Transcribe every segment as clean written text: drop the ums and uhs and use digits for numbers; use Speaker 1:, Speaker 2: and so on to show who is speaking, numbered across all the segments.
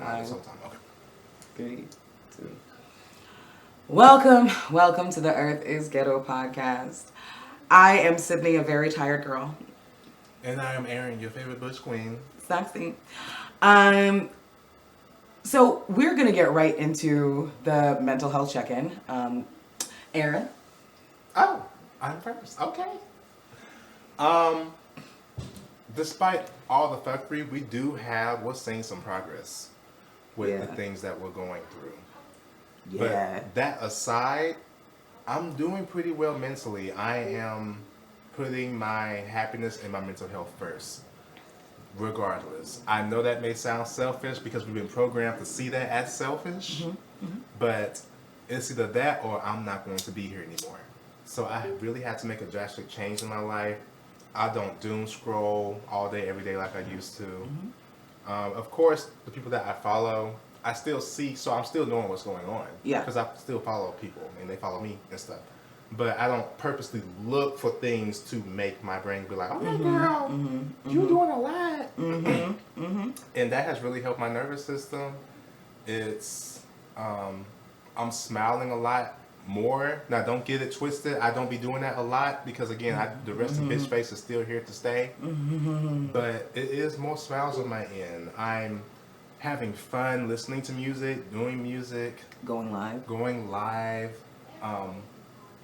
Speaker 1: Sometime. Okay.
Speaker 2: 3, 2. Welcome to the Earth is Ghetto podcast. I am Sydney, a very tired girl.
Speaker 1: And I am Erin, your favorite bush queen.
Speaker 2: Sexy. So we're gonna get right into the mental health check-in. Erin.
Speaker 1: Oh, I'm first. Okay. Despite all the fuckery, we're seeing some progress with the things that we're going through.
Speaker 2: Yeah.
Speaker 1: But that aside, I'm doing pretty well mentally. I am putting my happiness and my mental health first, regardless. I know that may sound selfish because we've been programmed to see that as selfish, but it's either that or I'm not going to be here anymore. So I really had to make a drastic change in my life. I don't doom scroll all day, every day like I used to. Of course, the people that I follow, I still see, so I'm still knowing what's going on.
Speaker 2: Yeah.
Speaker 1: Because I still follow people and they follow me and stuff. But I don't purposely look for things to make my brain be like, oh, girl, you're doing a lot. And that has really helped my nervous system. It's, I'm smiling a lot more. Now, don't get it twisted. I don't be doing that a lot because, again, the rest of bitch face is still here to stay. But it is more smiles on my end. I'm having fun listening to music, doing music.
Speaker 2: Going live.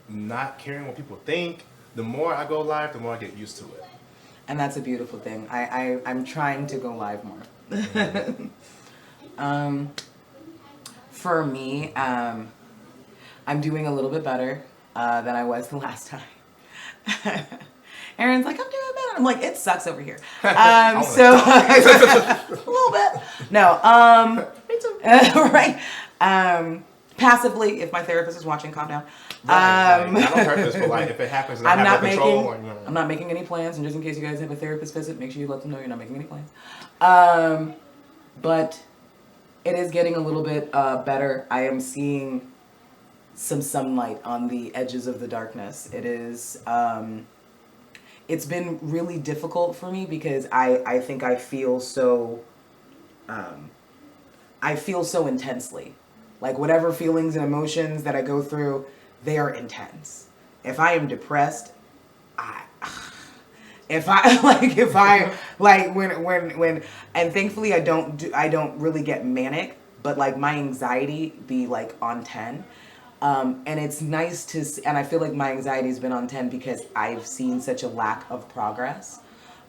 Speaker 1: Not caring what people think. The more I go live, the more I get used to it.
Speaker 2: And that's a beautiful thing. I'm trying to go live more. For me, I'm doing a little bit better than I was the last time. Erin's like, I'm doing better. I'm like, it sucks over here. So a little bit. No. Right. Passively, if my therapist is watching, calm down.
Speaker 1: Right. Not on purpose, but like if it happens, and I'm
Speaker 2: not making any plans. And just in case you guys have a therapist visit, make sure you let them know you're not making any plans. But it is getting a little bit better. I am seeing some sunlight on the edges of the darkness. It is. It's been really difficult for me because I think I feel so. I feel so intensely. Like whatever feelings and emotions that I go through, they are intense. If I am depressed, when and thankfully I don't really get manic, but like my anxiety be like on 10. And it's nice to see, and I feel like my anxiety has been on 10 because I've seen such a lack of progress,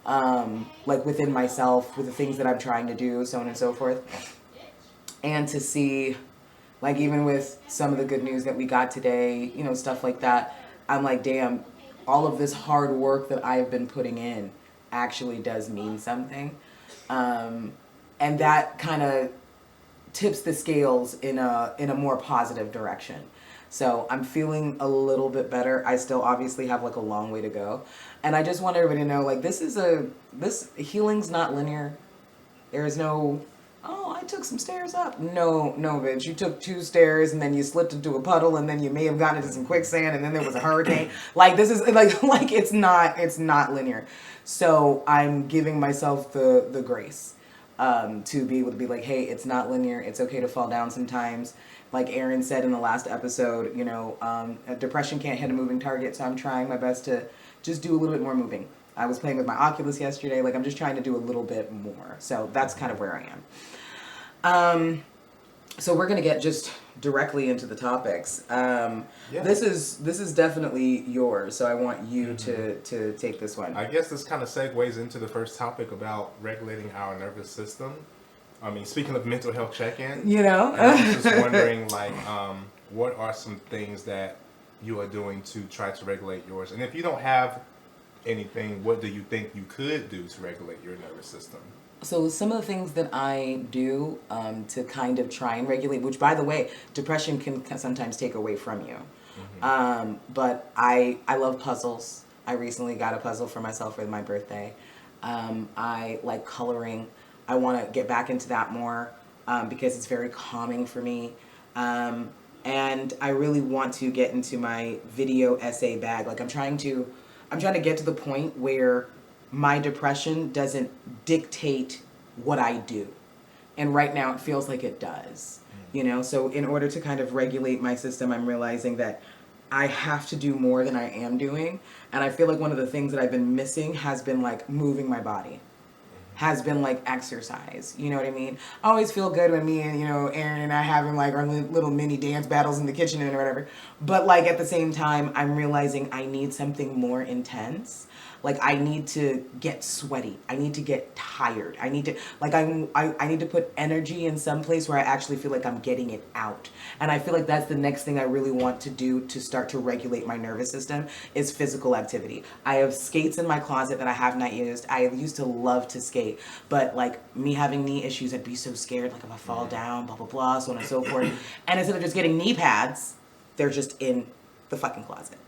Speaker 2: like within myself, with the things that I'm trying to do, so on and so forth. And to see, like even with some of the good news that we got today, stuff like that, I'm like, damn, all of this hard work that I've been putting in actually does mean something. And that kind of tips the scales in a more positive direction. So I'm feeling a little bit better. I still obviously have like a long way to go. And I just want everybody to know, like, this healing's not linear. There is no, I took some stairs up. No, bitch. You took 2 stairs and then you slipped into a puddle and then you may have gotten into some quicksand and then there was a hurricane. Like this is like it's not linear. So I'm giving myself the grace to be able to be like, hey, it's not linear. It's okay to fall down sometimes. Like Erin said in the last episode, depression can't hit a moving target. So I'm trying my best to just do a little bit more moving. I was playing with my Oculus yesterday. Like I'm just trying to do a little bit more. So that's kind of where I am. So we're gonna get just directly into the topics. This is definitely yours. So I want you to take this one.
Speaker 1: I guess this kind of segues into the first topic about regulating our nervous system. I mean, speaking of mental health check-in, I'm just wondering, like, what are some things that you are doing to try to regulate yours? And if you don't have anything, what do you think you could do to regulate your nervous system?
Speaker 2: So some of the things that I do to kind of try and regulate, which by the way, depression can sometimes take away from you. But I love puzzles. I recently got a puzzle for myself for my birthday. I like coloring. I want to get back into that more because it's very calming for me. And I really want to get into my video essay bag. Like I'm trying to get to the point where my depression doesn't dictate what I do. And right now it feels like it does. So in order to kind of regulate my system, I'm realizing that I have to do more than I am doing. And I feel like one of the things that I've been missing has been like moving my body, has been like exercise. You know what I mean? I always feel good when me and, Aaron and I having like our little mini dance battles in the kitchen and whatever. But like at the same time, I'm realizing I need something more intense. Like I need to get sweaty. I need to get tired. I need to I need to put energy in some place where I actually feel like I'm getting it out. And I feel like that's the next thing I really want to do to start to regulate my nervous system is physical activity. I have skates in my closet that I have not used. I used to love to skate, but like me having knee issues, I'd be so scared like if I fall down, blah blah blah, so on and so forth. And instead of just getting knee pads, they're just in the fucking closet.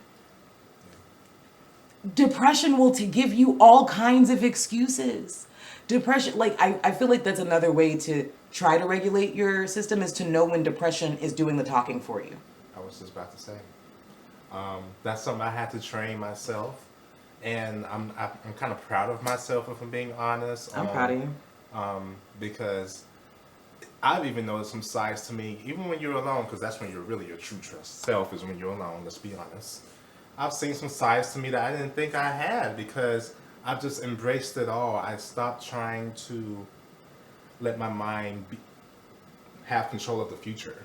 Speaker 2: Depression will give you all kinds of excuses. Depression, like I feel like that's another way to try to regulate your system is to know when depression is doing the talking for you.
Speaker 1: I was just about to say. That's something I had to train myself, and I'm kind of proud of myself if I'm being honest.
Speaker 2: I'm proud of you.
Speaker 1: Because I've even noticed some sides to me, even when you're alone, because that's when you're really your true trust self is when you're alone. Let's be honest. I've seen some sides to me that I didn't think I had because I've just embraced it all. I stopped trying to let my mind have control of the future,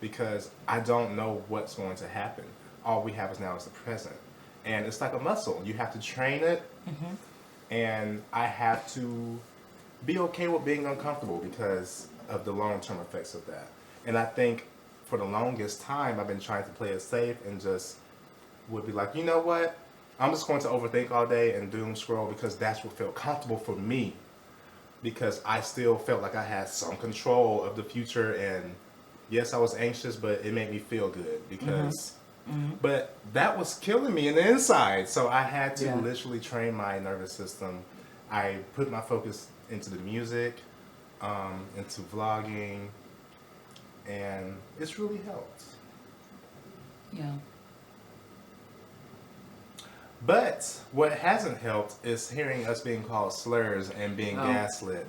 Speaker 1: because I don't know what's going to happen. All we have is now is the present. And it's like a muscle. You have to train it, and I have to be okay with being uncomfortable because of the long-term effects of that. And I think for the longest time, I've been trying to play it safe and just would be like, you know what? I'm just going to overthink all day and doom scroll because that's what felt comfortable for me. Because I still felt like I had some control of the future, and yes, I was anxious, but it made me feel good because, but that was killing me in the inside. So I had to literally train my nervous system. I put my focus into the music, into vlogging, and it's really helped.
Speaker 2: Yeah.
Speaker 1: But what hasn't helped is hearing us being called slurs and being gaslit.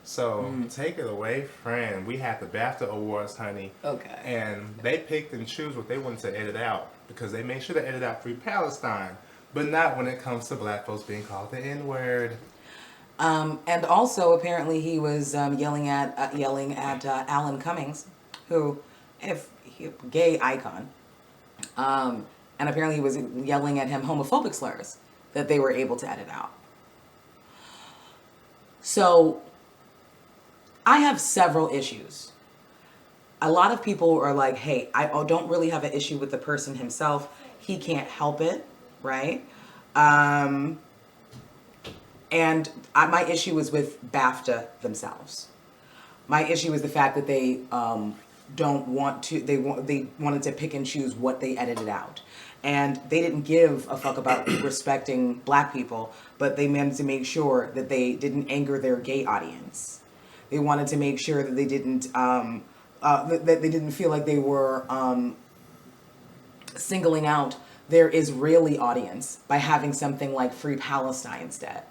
Speaker 1: So take it away, friend. We had the Bafta Awards, honey.
Speaker 2: Okay.
Speaker 1: And they picked and choose what they wanted to edit out because they made sure to edit out Free Palestine, but not when it comes to black folks being called the N-word.
Speaker 2: And also, apparently, he was yelling at Alan Cummings, who, gay icon. And apparently he was yelling at him homophobic slurs that they were able to edit out. So I have several issues. A lot of people are like, hey, I don't really have an issue with the person himself. He can't help it, right? And my issue is with Bafta themselves. My issue is the fact that they they wanted to pick and choose what they edited out. And they didn't give a fuck about respecting black people, but they meant to make sure that they didn't anger their gay audience. They wanted to make sure that they didn't that they didn't feel like they were singling out their Israeli audience by having something like Free Palestine instead.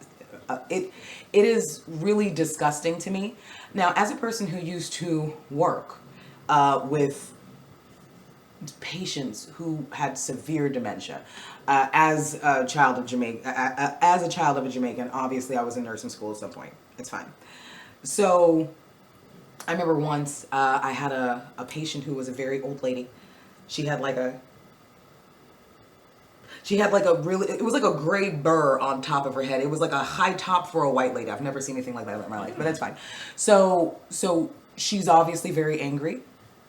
Speaker 2: It is really disgusting to me. Now, as a person who used to work with patients who had severe dementia, as a child of a Jamaican, obviously I was in nursing school at some point. It's fine. So I remember once I had a patient who was a very old lady. She had like a it was like a gray burr on top of her head. It was like a high top for a white lady. I've never seen anything like that in my life, but that's fine. So she's obviously very angry.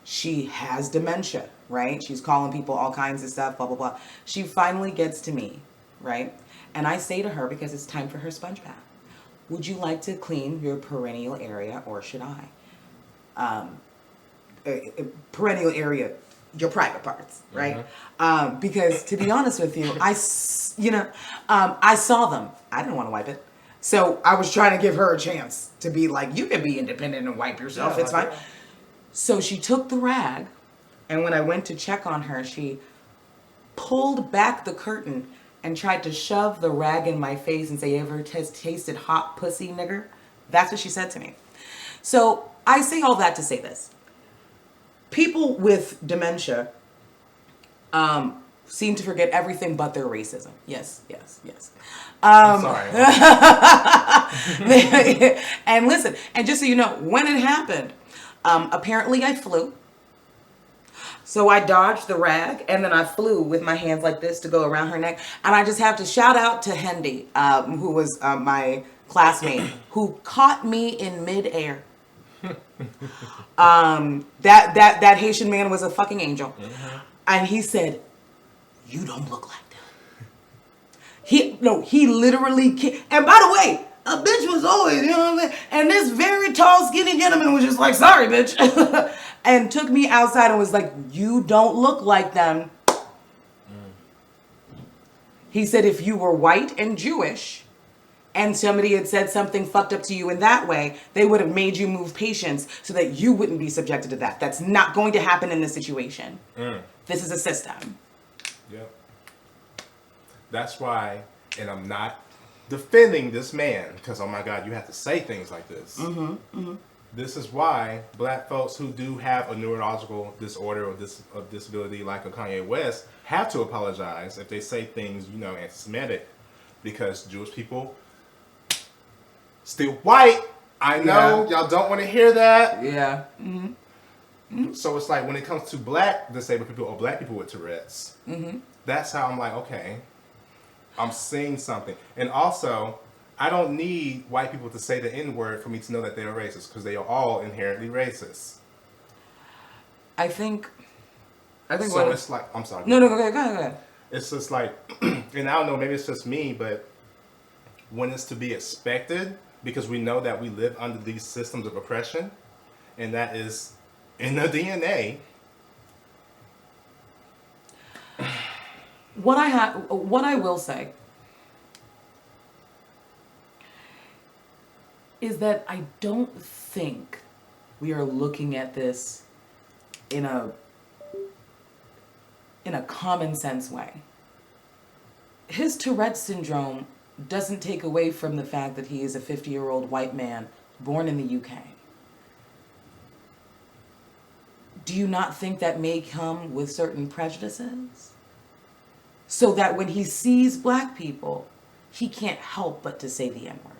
Speaker 2: She has dementia, right? She's calling people all kinds of stuff, blah, blah, blah. She finally gets to me, right? And I say to her, because it's time for her sponge bath, would you like to clean your perineal area or should I? Perineal area, your private parts, right? Because to be honest with you, I saw them. I didn't want to wipe it. So I was trying to give her a chance to be like, you can be independent and wipe yourself. It's fine. So she took the rag, and when I went to check on her, she pulled back the curtain and tried to shove the rag in my face and say, you ever tasted hot pussy, nigger? That's what she said to me. So I say all that to say this. People with dementia seem to forget everything but their racism. Yes.
Speaker 1: I'm sorry.
Speaker 2: And listen, and just so you know, when it happened, apparently I flew. So I dodged the rag, and then I flew with my hands like this to go around her neck. And I just have to shout out to Hendy, who was my classmate, who caught me in midair. That Haitian man was a fucking angel. Mm-hmm. And he said, "You don't look like that." He literally, and by the way, a bitch was always, you know what I'm saying? And this very tall, skinny gentleman was just like, "Sorry, bitch." And took me outside and was like, "You don't look like them." He said if you were white and Jewish and somebody had said something fucked up to you in that way, they would have made you move patients so that you wouldn't be subjected to that. That's not going to happen in this situation. This is a system.
Speaker 1: Yep. That's why, and I'm not defending this man, because, oh my God, you have to say things like this. This is why black folks who do have a neurological disorder or disability like a Kanye West have to apologize if they say things, anti-Semitic, because Jewish people still white. I know y'all don't want to hear that.
Speaker 2: Yeah.
Speaker 1: So it's like when it comes to black disabled people or black people with Tourette's, that's how I'm like, okay, I'm seeing something. And also, I don't need white people to say the N-word for me to know that they're racist, because they are all inherently racist.
Speaker 2: I think
Speaker 1: so it's like, I'm sorry.
Speaker 2: No, go ahead.
Speaker 1: It's just like, and I don't know, maybe it's just me, but when it's to be expected, because we know that we live under these systems of oppression, and that is in the DNA.
Speaker 2: What I will say is that I don't think we are looking at this in a common sense way. His Tourette's syndrome doesn't take away from the fact that he is a 50-year-old white man born in the UK. Do you not think that may come with certain prejudices? So that when he sees black people, he can't help but to say the N-word.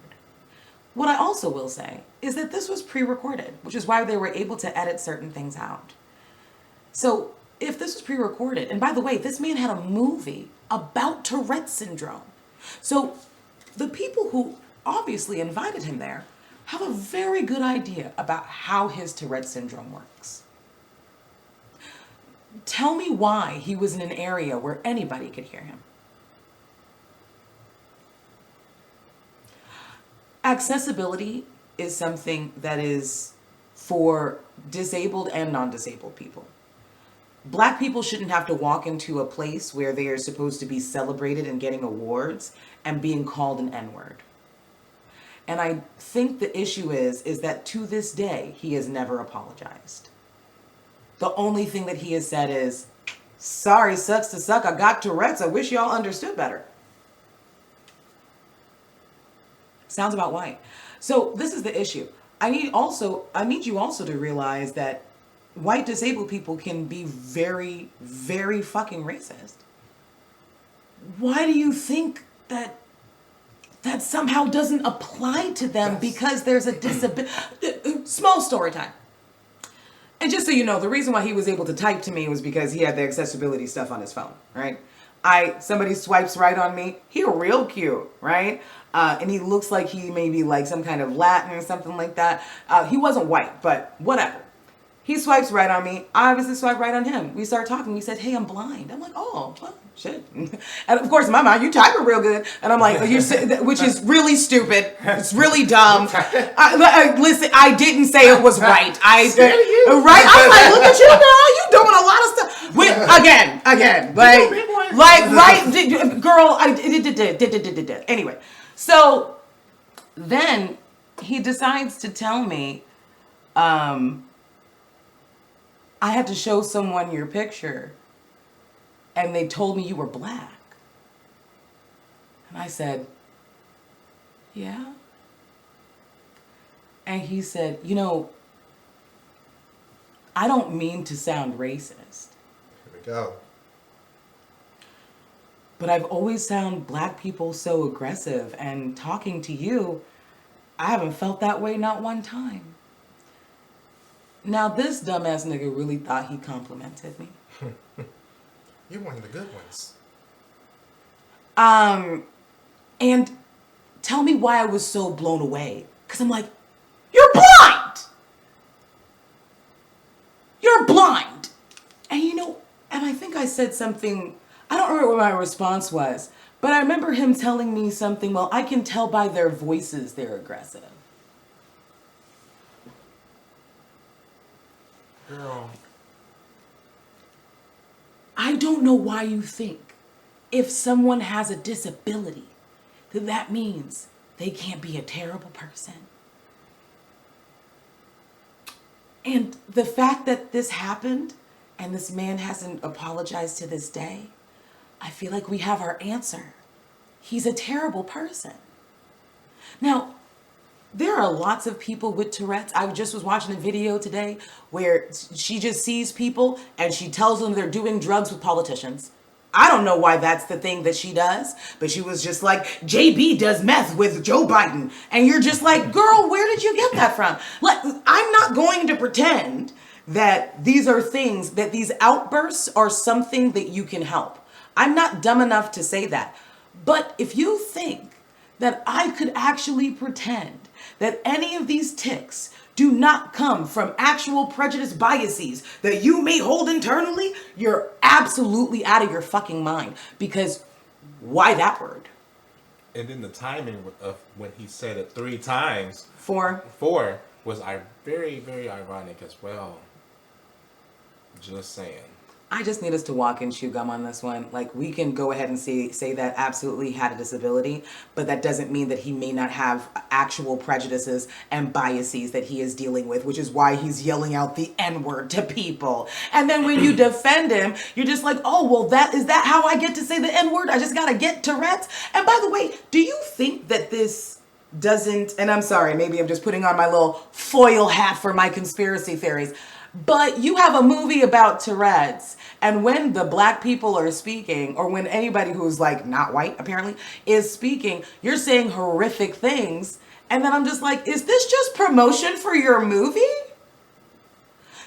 Speaker 2: What I also will say is that this was pre-recorded, which is why they were able to edit certain things out. So if this was pre-recorded, and by the way, this man had a movie about Tourette's syndrome. So the people who obviously invited him there have a very good idea about how his Tourette's syndrome works. Tell me why he was in an area where anybody could hear him. Accessibility is something that is for disabled and non-disabled people. Black people shouldn't have to walk into a place where they are supposed to be celebrated and getting awards and being called an N-word. And I think the issue is that to this day, he has never apologized. The only thing that he has said is, "Sorry, sucks to suck. I got Tourette's. I wish y'all understood better." Sounds about white. So this is the issue. I need you also to realize that white disabled people can be very, very fucking racist. Why do you think that somehow doesn't apply to them because there's a disability? Small story time. And just so you know, the reason why he was able to type to me was because he had the accessibility stuff on his phone, right? Somebody swipes right on me. He real cute, right? And he looks like he may be like some kind of Latin or something like that. He wasn't white, but whatever. He swipes right on me. I obviously swipe right on him. We start talking. He said, "Hey, I'm blind." I'm like, "Oh, well, shit." And of course, in my mind, you type it real good. And I'm like, which is really stupid. It's really dumb. Listen, I didn't say it was right. Right? I'm like, look at you, girl. You doing a lot of stuff. Again. Right, girl, I did. Anyway, so then he decides to tell me, I had to show someone your picture and they told me you were black. And I said, "Yeah." And he said, you know, I don't mean to sound racist.
Speaker 1: Here we go.
Speaker 2: But I've always found black people so aggressive, and talking to you, I haven't felt that way not one time. Now this dumbass nigga really thought he complimented me.
Speaker 1: You're one of the good ones.
Speaker 2: And tell me why I was so blown away. Because I'm like, you're blind! You're blind! And you know, and I think I said something, I don't remember what my response was, but I remember him telling me something, well, I can tell by their voices they're aggressive.
Speaker 1: Girl.
Speaker 2: I don't know why you think if someone has a disability that that means they can't be a terrible person. And the fact that this happened and this man hasn't apologized to this day, I feel like we have our answer. He's a terrible person. Now, there are lots of people with Tourette's. I just was watching a video today where she just sees people and she tells them they're doing drugs with politicians. I don't know why that's the thing that she does, but she was just like, JB does meth with Joe Biden. And you're just like, girl, where did you get that from? Like, I'm not going to pretend that these are things, that these outbursts are something that you can help. I'm not dumb enough to say that. But if you think that I could actually pretend that any of these tics do not come from actual prejudice biases that you may hold internally, you're absolutely out of your fucking mind. Because why that word?
Speaker 1: And then the timing of when he said it 3 times.
Speaker 2: 4
Speaker 1: was very, very ironic as well. Just saying.
Speaker 2: I just need us to walk and chew gum on this one. Like, we can go ahead and say that absolutely he had a disability, but that doesn't mean that he may not have actual prejudices and biases that he is dealing with, which is why he's yelling out the N-word to people. And then when you defend him, you're just like, oh, well, is that how I get to say the N-word? I just gotta get Tourette's? And by the way, do you think that this doesn't, and I'm sorry, maybe I'm just putting on my little foil hat for my conspiracy theories, but you have a movie about Tourette's, and when the black people are speaking, or when anybody who's like not white apparently is speaking, you're saying horrific things, and then I'm just like, is this just promotion for your movie?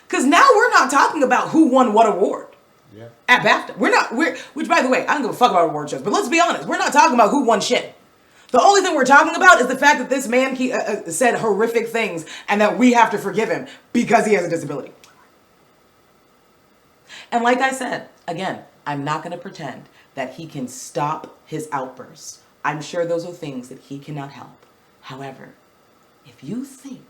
Speaker 2: Because now we're not talking about who won what award.
Speaker 1: Yeah.
Speaker 2: At Bafta. Which by the way, I don't give a fuck about award shows, but let's be honest, we're not talking about who won shit. The only thing we're talking about is the fact that this man said horrific things and that we have to forgive him because he has a disability. And like I said, again, I'm not going to pretend that he can stop his outbursts. I'm sure those are things that he cannot help. However, if you think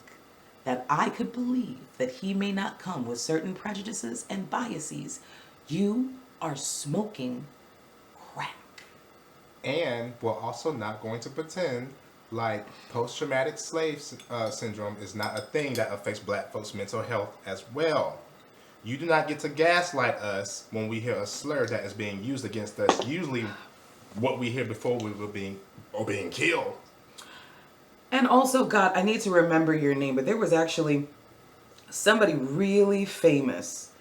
Speaker 2: that I could believe that he may not come with certain prejudices and biases, you are smoking crack.
Speaker 1: And we're also not going to pretend like post-traumatic slave syndrome is not a thing that affects black folks' mental health as well. You do not get to gaslight us when we hear a slur that is being used against us. Usually what we hear before we were being killed.
Speaker 2: And also, God, I need to remember your name, but there was actually somebody really famous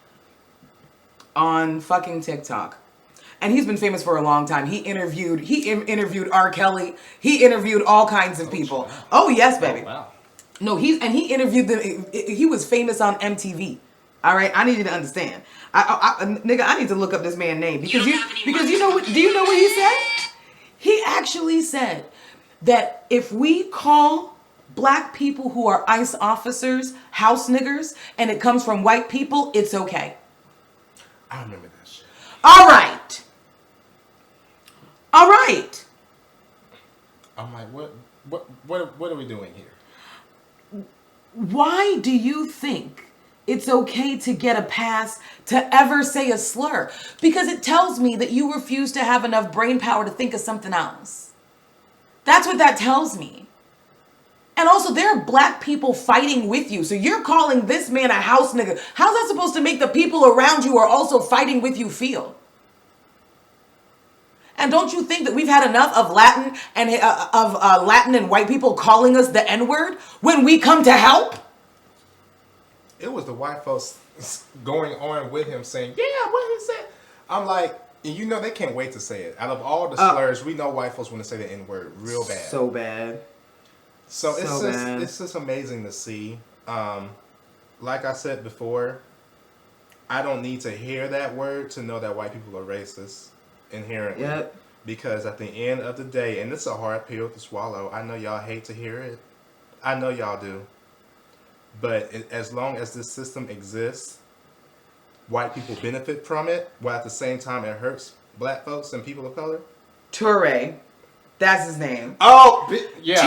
Speaker 2: on fucking TikTok. And he's been famous for a long time. He interviewed R. Kelly. He interviewed all kinds of people.
Speaker 1: Wow.
Speaker 2: Oh, yes, baby.
Speaker 1: Oh, wow.
Speaker 2: No, he interviewed them. He was famous on MTV. All right, I need you to understand. Nigga, I need to look up this man's name because you know what? Do you know what he said? He actually said that if we call black people who are ICE officers house niggers and it comes from white people, it's okay.
Speaker 1: I remember that shit.
Speaker 2: All right. All right.
Speaker 1: I'm like, what are we doing here?
Speaker 2: Why do you think it's okay to get a pass to ever say a slur? Because it tells me that you refuse to have enough brain power to think of something else. That's what that tells me. And also, there are black people fighting with you. So you're calling this man a house nigga. How's that supposed to make the people around you who are also fighting with you feel? And don't you think that we've had enough of Latin and Latin and white people calling us the N-word when we come to help?
Speaker 1: It was the white folks going on with him saying, yeah, what he said. I'm like, you know, they can't wait to say it. Out of all the slurs, we know white folks want to say the N-word real bad.
Speaker 2: So bad.
Speaker 1: So it's just amazing to see. Like I said before, I don't need to hear that word to know that white people are racist inherently.
Speaker 2: Yep.
Speaker 1: Because at the end of the day, and it's a hard pill to swallow. I know y'all hate to hear it. I know y'all do. But as long as this system exists, white people benefit from it, while at the same time it hurts black folks and people of color.
Speaker 2: Toure. That's his name.
Speaker 1: Oh, yeah.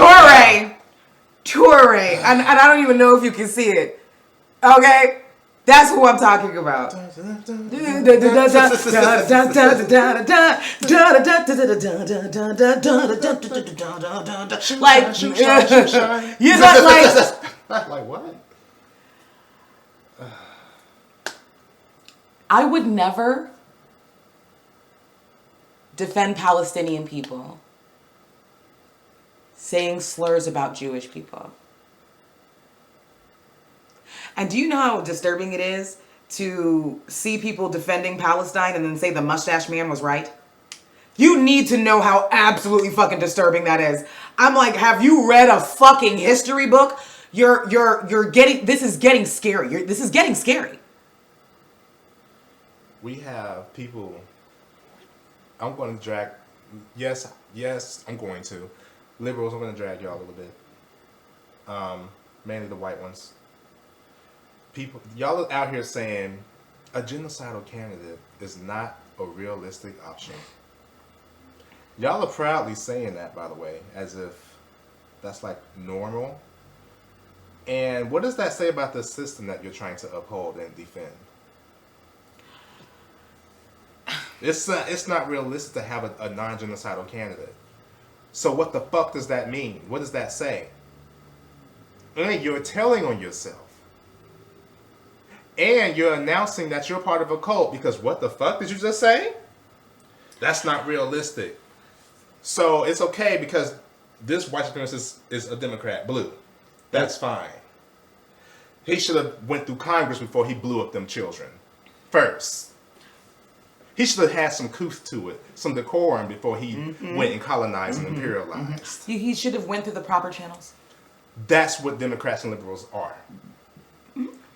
Speaker 2: Toure. And I don't even know if you can see it. Okay? That's who I'm talking about. Like, you're not
Speaker 1: like what?
Speaker 2: I would never defend Palestinian people saying slurs about Jewish people. And do you know how disturbing it is to see people defending Palestine and then say the mustache man was right? You need to know how absolutely fucking disturbing that is. I'm like, have you read a fucking history book? You're getting, this is getting scary. This is getting scary.
Speaker 1: We have people, I'm going to drag, yes, I'm going to. Liberals, I'm going to drag y'all a little bit. Mainly the white ones. People, y'all are out here saying a genocidal candidate is not a realistic option. Y'all are proudly saying that, by the way, as if that's like normal. And what does that say about the system that you're trying to uphold and defend? It's not realistic to have a non-genocidal candidate. So what the fuck does that mean? What does that say? And you're telling on yourself. And you're announcing that you're part of a cult because what the fuck did you just say? That's not realistic. So it's okay because this white supremacist is a Democrat, blue. That's fine. He should have went through Congress before he blew up them children. First. He should have had some couth to it, some decorum before he went and colonized and imperialized.
Speaker 2: He should have went through the proper channels.
Speaker 1: That's what Democrats and liberals are.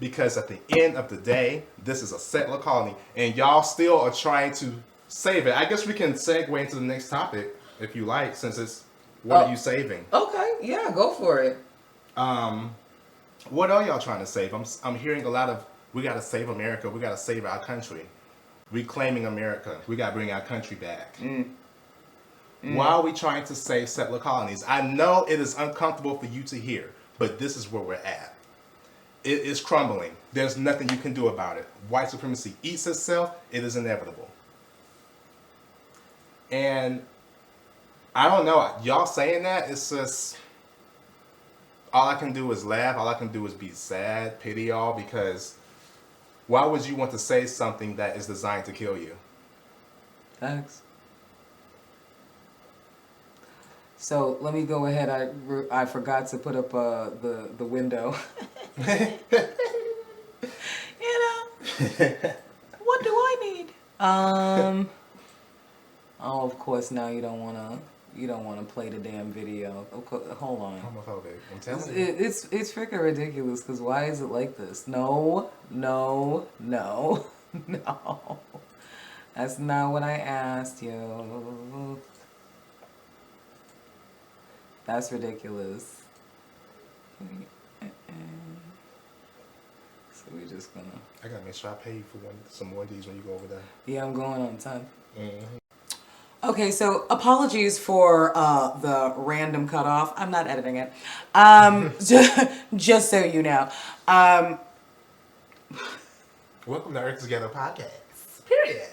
Speaker 1: Because at the end of the day, this is a settler colony, and y'all still are trying to save it. I guess we can segue into the next topic, if you like, since it's what are you saving?
Speaker 2: Okay, yeah, go for it.
Speaker 1: What are y'all trying to save? I'm hearing a lot of, we got to save America, we got to save our country. Reclaiming America, we got to bring our country back. Why are we trying to save settler colonies? I know it is uncomfortable for you to hear, but this is where we're at. It is crumbling. There's nothing you can do about it. White supremacy eats itself. It is inevitable. And I don't know. Y'all saying that, it's just, all I can do is laugh. All I can do is be sad, pity y'all, because why would you want to say something that is designed to kill you?
Speaker 2: Thanks. So let me go ahead. I forgot to put up the window. You know, what do I need? Oh, of course. Now you don't wanna play the damn video. Hold on.
Speaker 1: Homophobic. I'm telling you.
Speaker 2: It's freaking ridiculous. Because why is it like this? No. That's not what I asked you. That's ridiculous. So we're just gonna.
Speaker 1: I gotta make sure I pay you for some more of these when you go over there.
Speaker 2: Yeah, I'm going on time. Okay, so apologies for the random cutoff. I'm not editing it. Just so you know.
Speaker 1: Welcome to Earth Together Podcast. Period.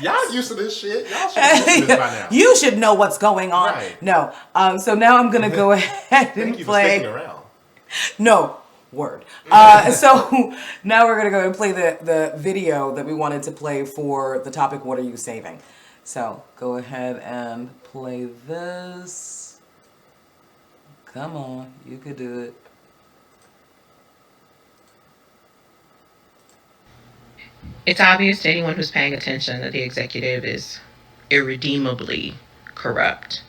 Speaker 1: Y'all used to this shit. Y'all should be used to this by now.
Speaker 2: You should know what's going on.
Speaker 1: Right.
Speaker 2: No. So now I'm gonna go ahead and
Speaker 1: Thank you
Speaker 2: play.
Speaker 1: for sticking around.
Speaker 2: No. Word. So now we're gonna go and play the video that we wanted to play for the topic, what are you saving? So go ahead and play this. Come on, you could do it.
Speaker 3: It's obvious to anyone who's paying attention that the executive is irredeemably corrupt.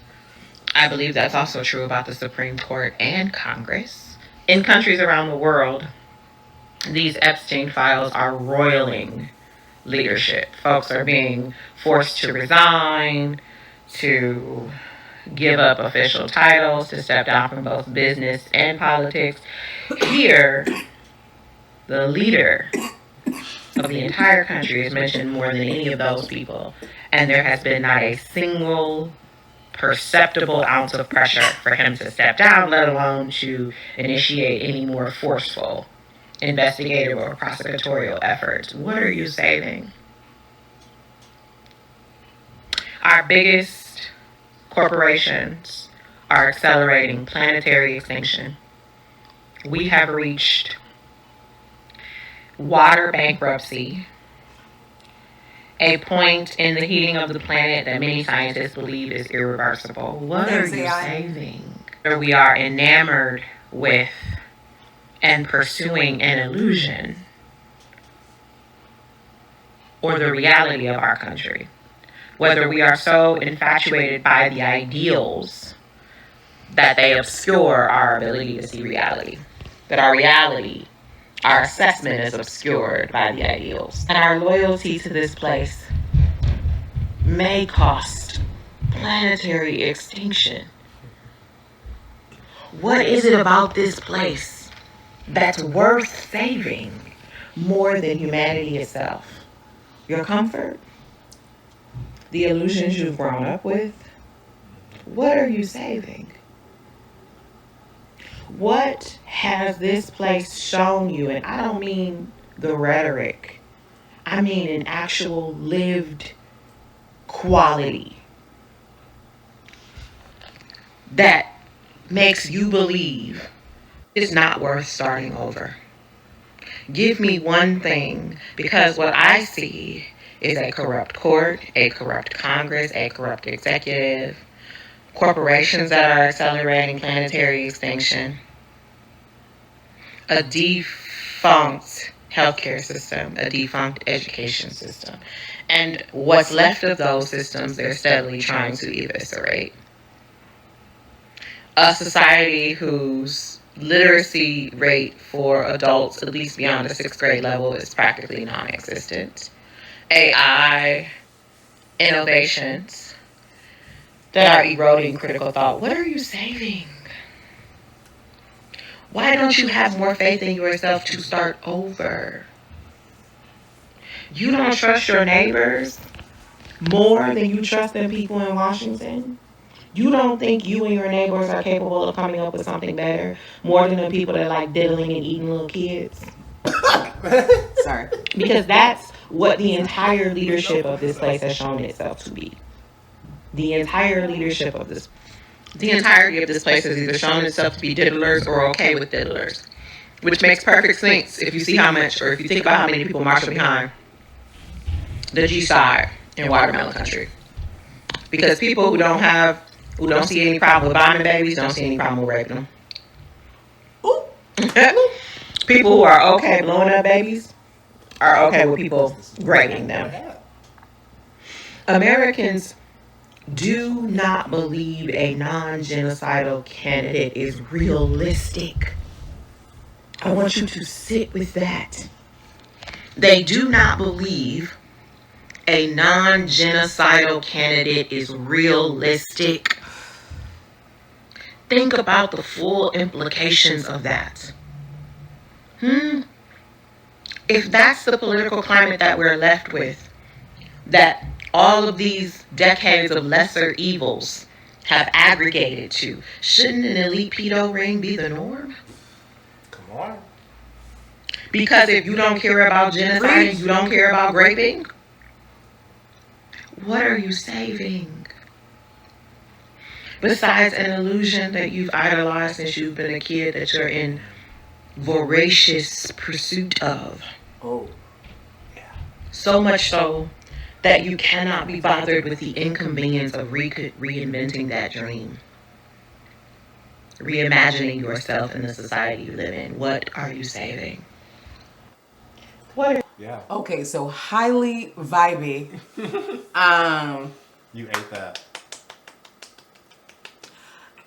Speaker 3: I believe that's also true about the Supreme Court and Congress. In countries around the world, these Epstein files are roiling leadership. Folks are being forced to resign, to give up official titles, to step down from both business and politics. Here, the leader of the entire country is mentioned more than any of those people, and there has been not a single perceptible ounce of pressure for him to step down, let alone to initiate any more forceful investigative or prosecutorial efforts. What are you saving? Our biggest corporations are accelerating planetary extinction. We have reached water bankruptcy, a point in the heating of the planet that many scientists believe is irreversible. What are you saving? We are enamored with and pursuing an illusion or the reality of our country. Whether we are so infatuated by the ideals that they obscure our ability to see reality, that our reality, our assessment is obscured by the ideals. And our loyalty to this place may cost planetary extinction. What is it about this place that's worth saving more than humanity itself? Your comfort? The illusions you've grown up with? What are you saving? What has this place shown you? And I don't mean the rhetoric. I mean an actual lived quality that makes you believe it's not worth starting over. Give me one thing, because what I see is a corrupt court, a corrupt Congress, a corrupt executive, corporations that are accelerating planetary extinction, a defunct healthcare system, a defunct education system. And what's left of those systems, they're steadily trying to eviscerate. A society whose literacy rate for adults, at least beyond the 6th grade level, is practically non-existent. AI, innovations that are eroding critical thought. What are you saving? Why don't you have more faith in yourself to start over? You don't trust your neighbors more than you trust the people in Washington? You don't think you and your neighbors are capable of coming up with something better more than the people that like diddling and eating little kids?
Speaker 2: Sorry.
Speaker 3: Because that's what the entire leadership of this place has shown itself to be. The entirety of this place has either shown itself to be diddlers or okay with diddlers, which makes perfect sense if you see how much, or if you think about how many people marshal behind the G side in watermelon country. Because people who don't see any problem with bombing babies don't see any problem with raping them. People who are okay blowing up babies are okay with people raping them. Americans do not believe a non-genocidal candidate is realistic. I want you to sit with that. They do not believe a non-genocidal candidate is realistic. Think about the full implications of that. If that's the political climate that we're left with, that all of these decades of lesser evils have aggregated to, shouldn't an elite pedo ring be the norm?
Speaker 1: Come on.
Speaker 3: Because if you don't care about genocide and you don't care about raping, what are you saving? Besides an illusion that you've idolized since you've been a kid that you're in voracious pursuit of.
Speaker 1: Oh, yeah.
Speaker 3: So much so that you cannot be bothered with the inconvenience of reinventing that dream, reimagining yourself in the society you live in. What are you saving? What?
Speaker 1: Yeah.
Speaker 2: Okay, so highly vibey.
Speaker 1: You ate that.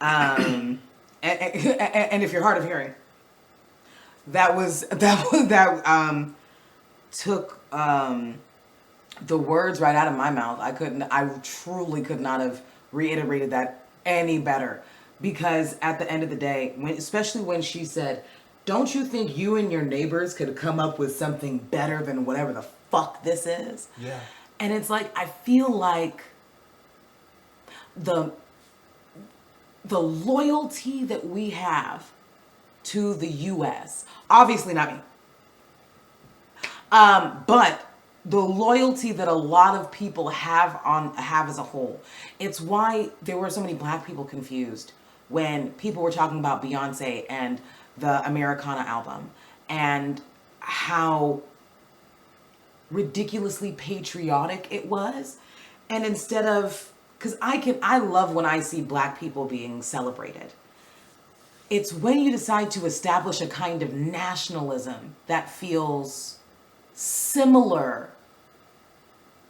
Speaker 2: And if you're hard of hearing, that took the words right out of my mouth. I truly could not have reiterated that any better, because at the end of the day, especially when she said, don't you think you and your neighbors could come up with something better than whatever the fuck this is?
Speaker 1: Yeah.
Speaker 2: And it's like, I feel like the loyalty that we have to the U.S., obviously not me, but the loyalty that a lot of people have as a whole. It's why there were so many black people confused when people were talking about Beyonce and the Americana album and how ridiculously patriotic it was. And instead of, because I love when I see black people being celebrated. It's when you decide to establish a kind of nationalism that feels similar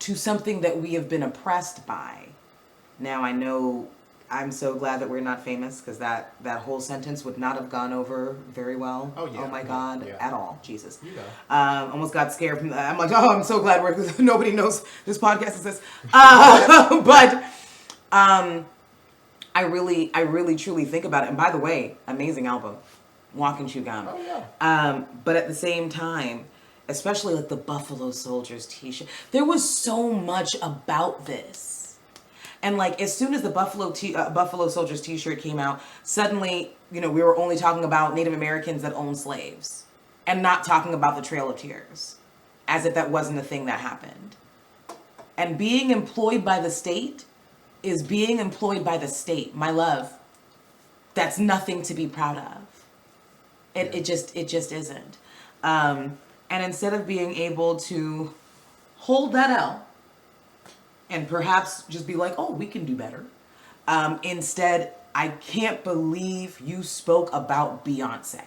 Speaker 2: to something that we have been oppressed by. Now, I know I'm so glad that we're not famous, because that whole sentence would not have gone over very well.
Speaker 1: Oh, yeah.
Speaker 2: Oh my God,
Speaker 1: Yeah.
Speaker 2: at all. Jesus.
Speaker 1: You know.
Speaker 2: Almost got scared from that. I'm like, oh, I'm so glad nobody knows this podcast exists. But I really truly think about it. And by the way, amazing album, Walk and Chew Gum.
Speaker 1: Oh yeah.
Speaker 2: But at the same time, especially like the Buffalo Soldiers t-shirt, there was so much about this. And like, as soon as the Buffalo Soldiers t-shirt came out, suddenly, we were only talking about Native Americans that owned slaves and not talking about the Trail of Tears, as if that wasn't a thing that happened. And being employed by the state is being employed by the state, my love. That's nothing to be proud of. It just isn't. And instead of being able to hold that L and perhaps just be like, oh, we can do better. Instead, I can't believe you spoke about Beyonce.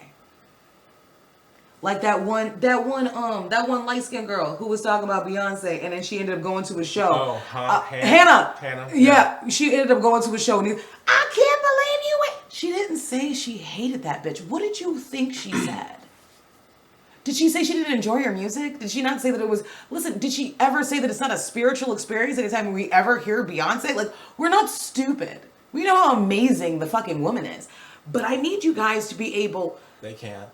Speaker 2: Like that one light-skinned girl who was talking about Beyonce, and then she ended up going to a show.
Speaker 1: Oh,
Speaker 2: Hannah. Yeah, she ended up going to a show, and I can't believe you went. She didn't say she hated that bitch. What did you think she said? Did she say she didn't enjoy your music? Did she not say that it was... Listen, did she ever say that it's not a spiritual experience anytime we ever hear Beyonce? Like, we're not stupid. We know how amazing the fucking woman is. But I need you guys to be able...
Speaker 1: They can't.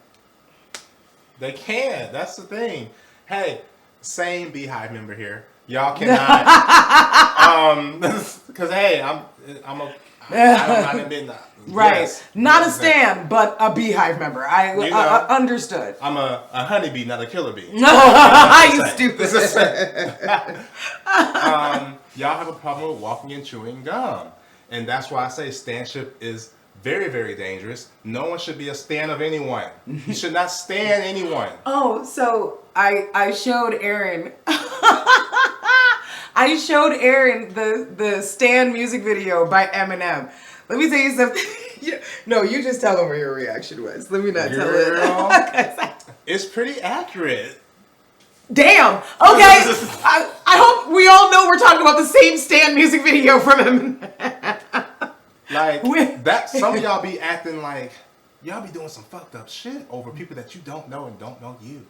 Speaker 1: They can't. That's the thing. Hey, same Beehive member here. Y'all cannot... Because, hey, I'm not admitting that.
Speaker 2: Right.
Speaker 1: Yes,
Speaker 2: not a stan, but a Beehive member. I understood.
Speaker 1: I'm a honeybee, not a killer bee.
Speaker 2: You stupid.
Speaker 1: Y'all have a problem with walking and chewing gum. And that's why I say stanship is very, very dangerous. No one should be a stan of anyone. You should not stan anyone.
Speaker 2: Oh, so I showed Aaron... I showed Aaron the Stan music video by Eminem. Let me tell you something. No, you just tell him what your reaction was. Let me not tell it.
Speaker 1: It's pretty accurate.
Speaker 2: Damn. Okay. I hope we all know we're talking about the same Stan music video from Eminem.
Speaker 1: Like, that, some of y'all be acting like y'all be doing some fucked up shit over people that you don't know and don't know you.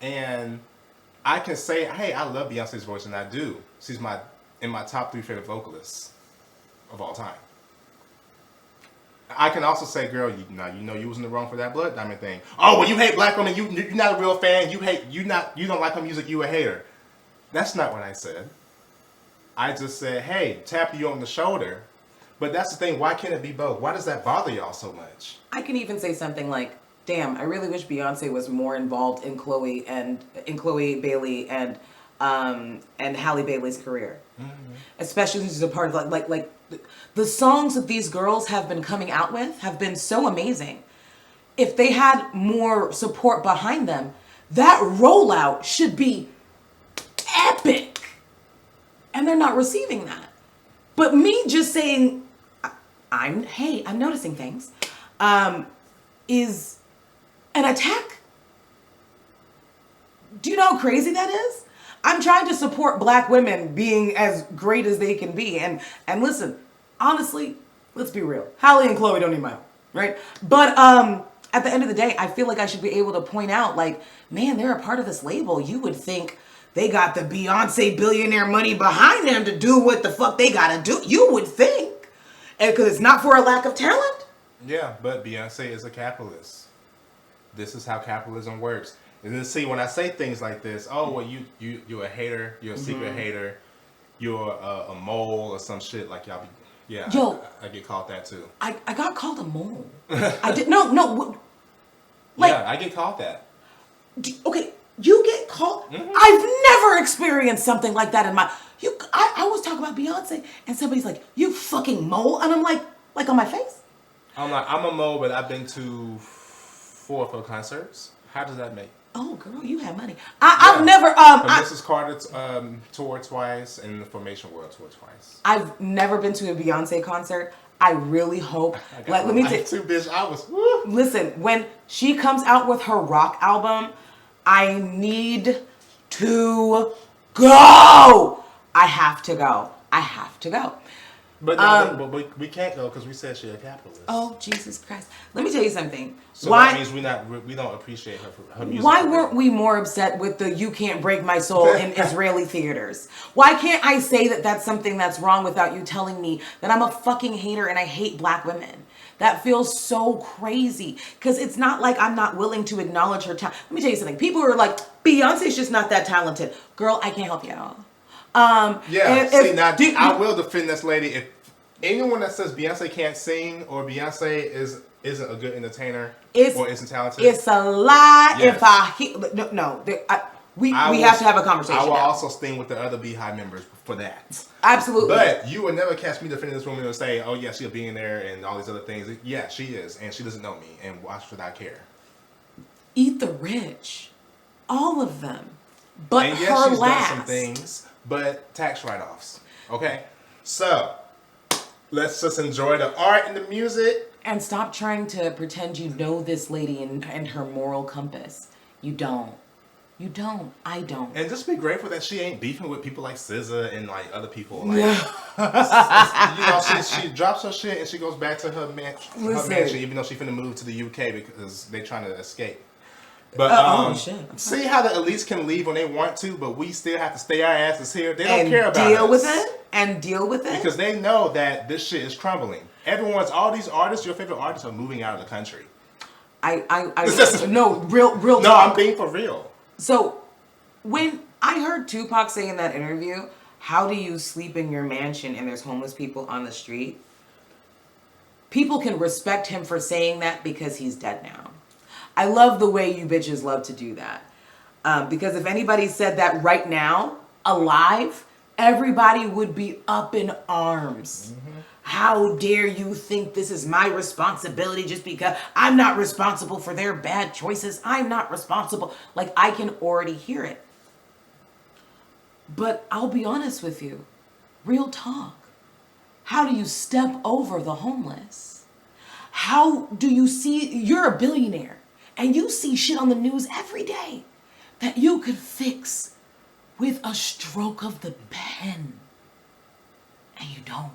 Speaker 1: And I can say, hey, I love Beyonce's voice, and I do. She's in my top 3 favorite vocalists of all time. I can also say, girl, you know you was in the wrong for that Blood Diamond thing. Oh, well, you hate black women. You're not a real fan. You don't like her music. You a hater. That's not what I said. I just said, hey, tap you on the shoulder. But that's the thing. Why can't it be both? Why does that bother y'all so much?
Speaker 2: I can even say something like, damn, I really wish Beyonce was more involved in Chloe Bailey and Halle Bailey's career. Mm-hmm. Especially since she's a part of like the songs that these girls have been coming out with have been so amazing. If they had more support behind them, that rollout should be and they're not receiving that. But me just saying, I'm noticing things, is an attack. Do you know how crazy that is? I'm trying to support black women being as great as they can be. And listen, honestly, let's be real. Hallie and Chloe don't need my help, right? But at the end of the day, I feel like I should be able to point out, like, man, they're a part of this label. You would think they got the Beyonce billionaire money behind them to do what the fuck they gotta do. You would think. And because it's not for a lack of talent.
Speaker 1: Yeah, but Beyonce is a capitalist. This is how capitalism works. And then see, when I say things like this, oh, well, you're a hater, you're a secret hater, you're a mole or some shit like y'all be. Yeah,
Speaker 2: Yo,
Speaker 1: I get called that too.
Speaker 2: I got called a mole. I did no. Like,
Speaker 1: yeah, I get called that.
Speaker 2: Okay, you get called. I've never experienced something like that in my. I was talking about Beyonce, and somebody's like, "You fucking mole," and I'm like on my face.
Speaker 1: I'm like, I'm a mole, but I've been to 4 of her concerts. How does that make?
Speaker 2: Oh, girl, you have money. I've never.
Speaker 1: Mrs. Carter toured twice, and the Formation World toured twice.
Speaker 2: I've never been to a Beyonce concert. I really hope. Let me tell you,
Speaker 1: too, bitch. I was. Woo.
Speaker 2: Listen, when she comes out with her rock album, I need to go. I have to go.
Speaker 1: But no, but we can't go because we said she's a capitalist.
Speaker 2: Oh, Jesus Christ! Let me tell you something.
Speaker 1: So that means we don't appreciate her music.
Speaker 2: Why weren't we more upset with the "You Can't Break My Soul" in Israeli theaters? Why can't I say that that's something that's wrong without you telling me that I'm a fucking hater and I hate black women? That feels so crazy because it's not like I'm not willing to acknowledge her talent. Let me tell you something. People are like, Beyonce's just not that talented. Girl, I can't help you at all.
Speaker 1: I will defend this lady. If anyone that says Beyonce can't sing or Beyonce isn't a good entertainer or isn't talented,
Speaker 2: it's a lie.
Speaker 1: Yes.
Speaker 2: We have to have a conversation.
Speaker 1: I will
Speaker 2: now.
Speaker 1: also sting with the other Beehive members for that.
Speaker 2: Absolutely.
Speaker 1: But you will never catch me defending this woman and say, "Oh yeah, she's a billionaire and all these other things." Yeah, she is, and she doesn't know me. And why should I care?
Speaker 2: Eat the rich, all of them. But
Speaker 1: and
Speaker 2: her
Speaker 1: yes, she's
Speaker 2: last.
Speaker 1: done some things, but tax write-offs. Okay, so let's just enjoy the art and the music.
Speaker 2: And stop trying to pretend you know this lady and her moral compass. You don't. I don't.
Speaker 1: And just be grateful that she ain't beefing with people like SZA and like other people. Like, she drops her shit and she goes back to her mansion, even though she's finna move to the UK because they trying to escape. But see how the elites can leave when they want to, but we still have to stay our asses here. They don't care about us.
Speaker 2: Deal with it.
Speaker 1: Because they know that this shit is crumbling. All these artists, your favorite artists, are moving out of the country.
Speaker 2: No, real
Speaker 1: No,
Speaker 2: talk.
Speaker 1: I'm being for real.
Speaker 2: So, when I heard Tupac say in that interview, "How do you sleep in your mansion and there's homeless people on the street?" People can respect him for saying that because he's dead now. I love the way you bitches love to do that. Because if anybody said that right now, alive, everybody would be up in arms. Mm-hmm. How dare you think this is my responsibility just because I'm not responsible for their bad choices? I'm not responsible. Like, I can already hear it. But I'll be honest with you. Real talk. How do you step over the homeless? How do you see, you're a billionaire and you see shit on the news every day that you could fix with a stroke of the pen. And you don't.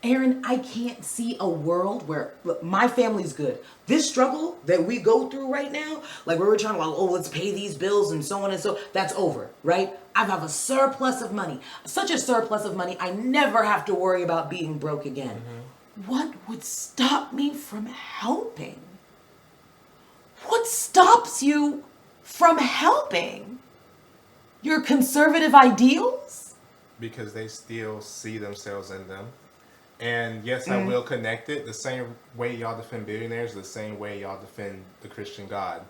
Speaker 2: Aaron, I can't see a world where, look, my family's good. This struggle that we go through right now, like where we're trying to, like, oh, let's pay these bills and so on and so, that's over, right? I have a surplus of money. Such a surplus of money, I never have to worry about being broke again. Mm-hmm. What would stop me from helping? What stops you from helping? Your conservative ideals?
Speaker 1: Because they still see themselves in them. And yes, I will connect it. The same way y'all defend billionaires, the same way y'all defend the Christian God.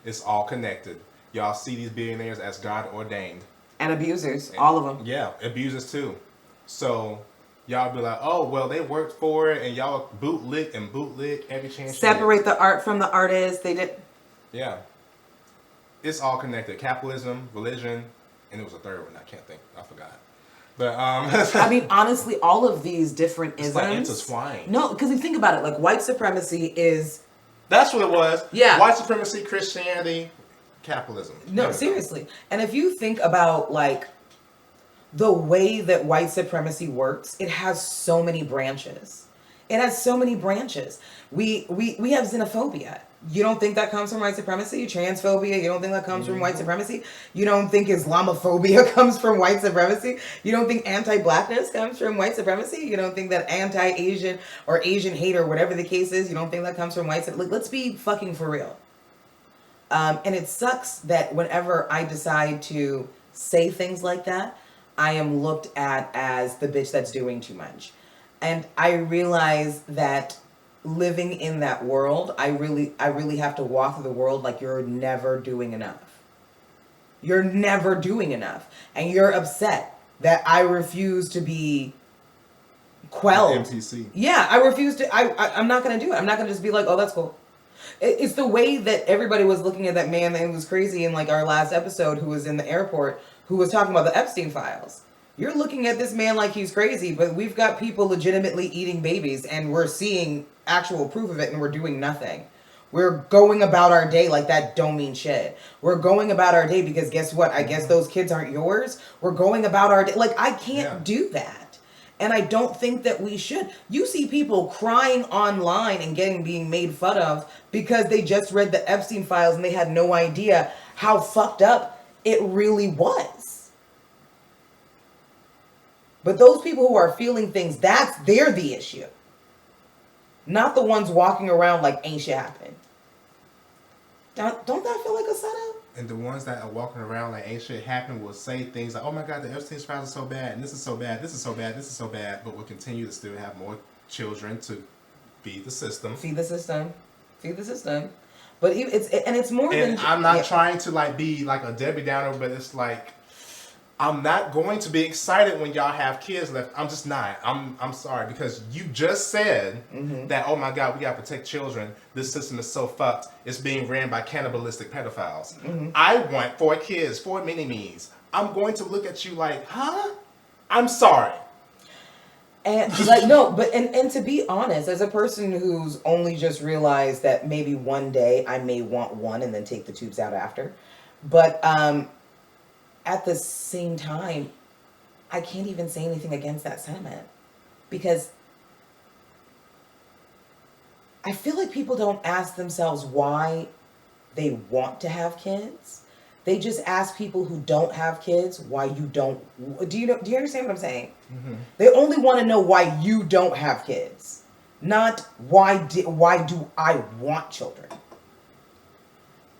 Speaker 1: It's all connected. Y'all see these billionaires as God ordained.
Speaker 2: And abusers, all of them.
Speaker 1: Yeah, abusers too. So y'all be like, oh, well, they worked for it, and y'all bootlick every chance.
Speaker 2: Separate the art from the artist. They did.
Speaker 1: Yeah. It's all connected. Capitalism, religion, and it was a third one. I can't think. I forgot. But
Speaker 2: I mean, honestly, all of these different isms.
Speaker 1: It's like intertwined.
Speaker 2: No, because you think about it, like white supremacy is.
Speaker 1: That's what it was.
Speaker 2: Yeah.
Speaker 1: White supremacy, Christianity, capitalism.
Speaker 2: No, seriously. And if you think about like the way that white supremacy works, it has so many branches. It has so many branches. We have xenophobia. You don't think that comes from white supremacy? Transphobia, you don't think that comes from white supremacy? You don't think Islamophobia comes from white supremacy? You don't think anti-blackness comes from white supremacy? You don't think that anti-Asian or Asian hate or whatever the case is, you don't think that comes from white supremacy? Like, let's be fucking for real. And it sucks that whenever I decide to say things like that, I am looked at as the bitch that's doing too much. And I realize that living in that world, I really have to walk through the world like you're never doing enough. You're never doing enough. And you're upset that I refuse to be quelled.
Speaker 1: MTC.
Speaker 2: Yeah, I refuse to, I'm not going to do it. I'm not going to just be like, oh, that's cool. It's the way that everybody was looking at that man that was crazy in like our last episode who was in the airport who was talking about the Epstein files. You're looking at this man like he's crazy, but we've got people legitimately eating babies and we're seeing actual proof of it and we're doing nothing. We're going about our day like that don't mean shit. We're going about our day because guess what? I guess those kids aren't yours. We're going about our day. Like, I can't do that. And I don't think that we should. You see people crying online and being made fun of because they just read the Epstein files and they had no idea how fucked up it really was. But those people who are feeling things, they're the issue. Not the ones walking around like ain't shit happened. Don't that feel like a setup?
Speaker 1: And the ones that are walking around like ain't shit happened will say things like, oh my God, the Epstein files are so bad, and this is so bad, this is so bad, this is so bad, but will continue to still have more children to feed the system.
Speaker 2: Feed the system. But it's more than...
Speaker 1: And I'm not trying to like be like a Debbie Downer, but it's like, I'm not going to be excited when y'all have kids left. I'm just not. I'm sorry, because you just said that, oh my God, we gotta protect children. This system is so fucked. It's being ran by cannibalistic pedophiles. I want 4 kids, 4 mini-me's. I'm going to look at you like, huh? I'm sorry.
Speaker 2: And like, no, but and to be honest, as a person who's only just realized that maybe one day I may want one and then take the tubes out after. But at the same time, I can't even say anything against that sentiment because I feel like people don't ask themselves why they want to have kids. They just ask people who don't have kids why you don't. Do you understand what I'm saying? They only want to know why you don't have kids, not why do I want children.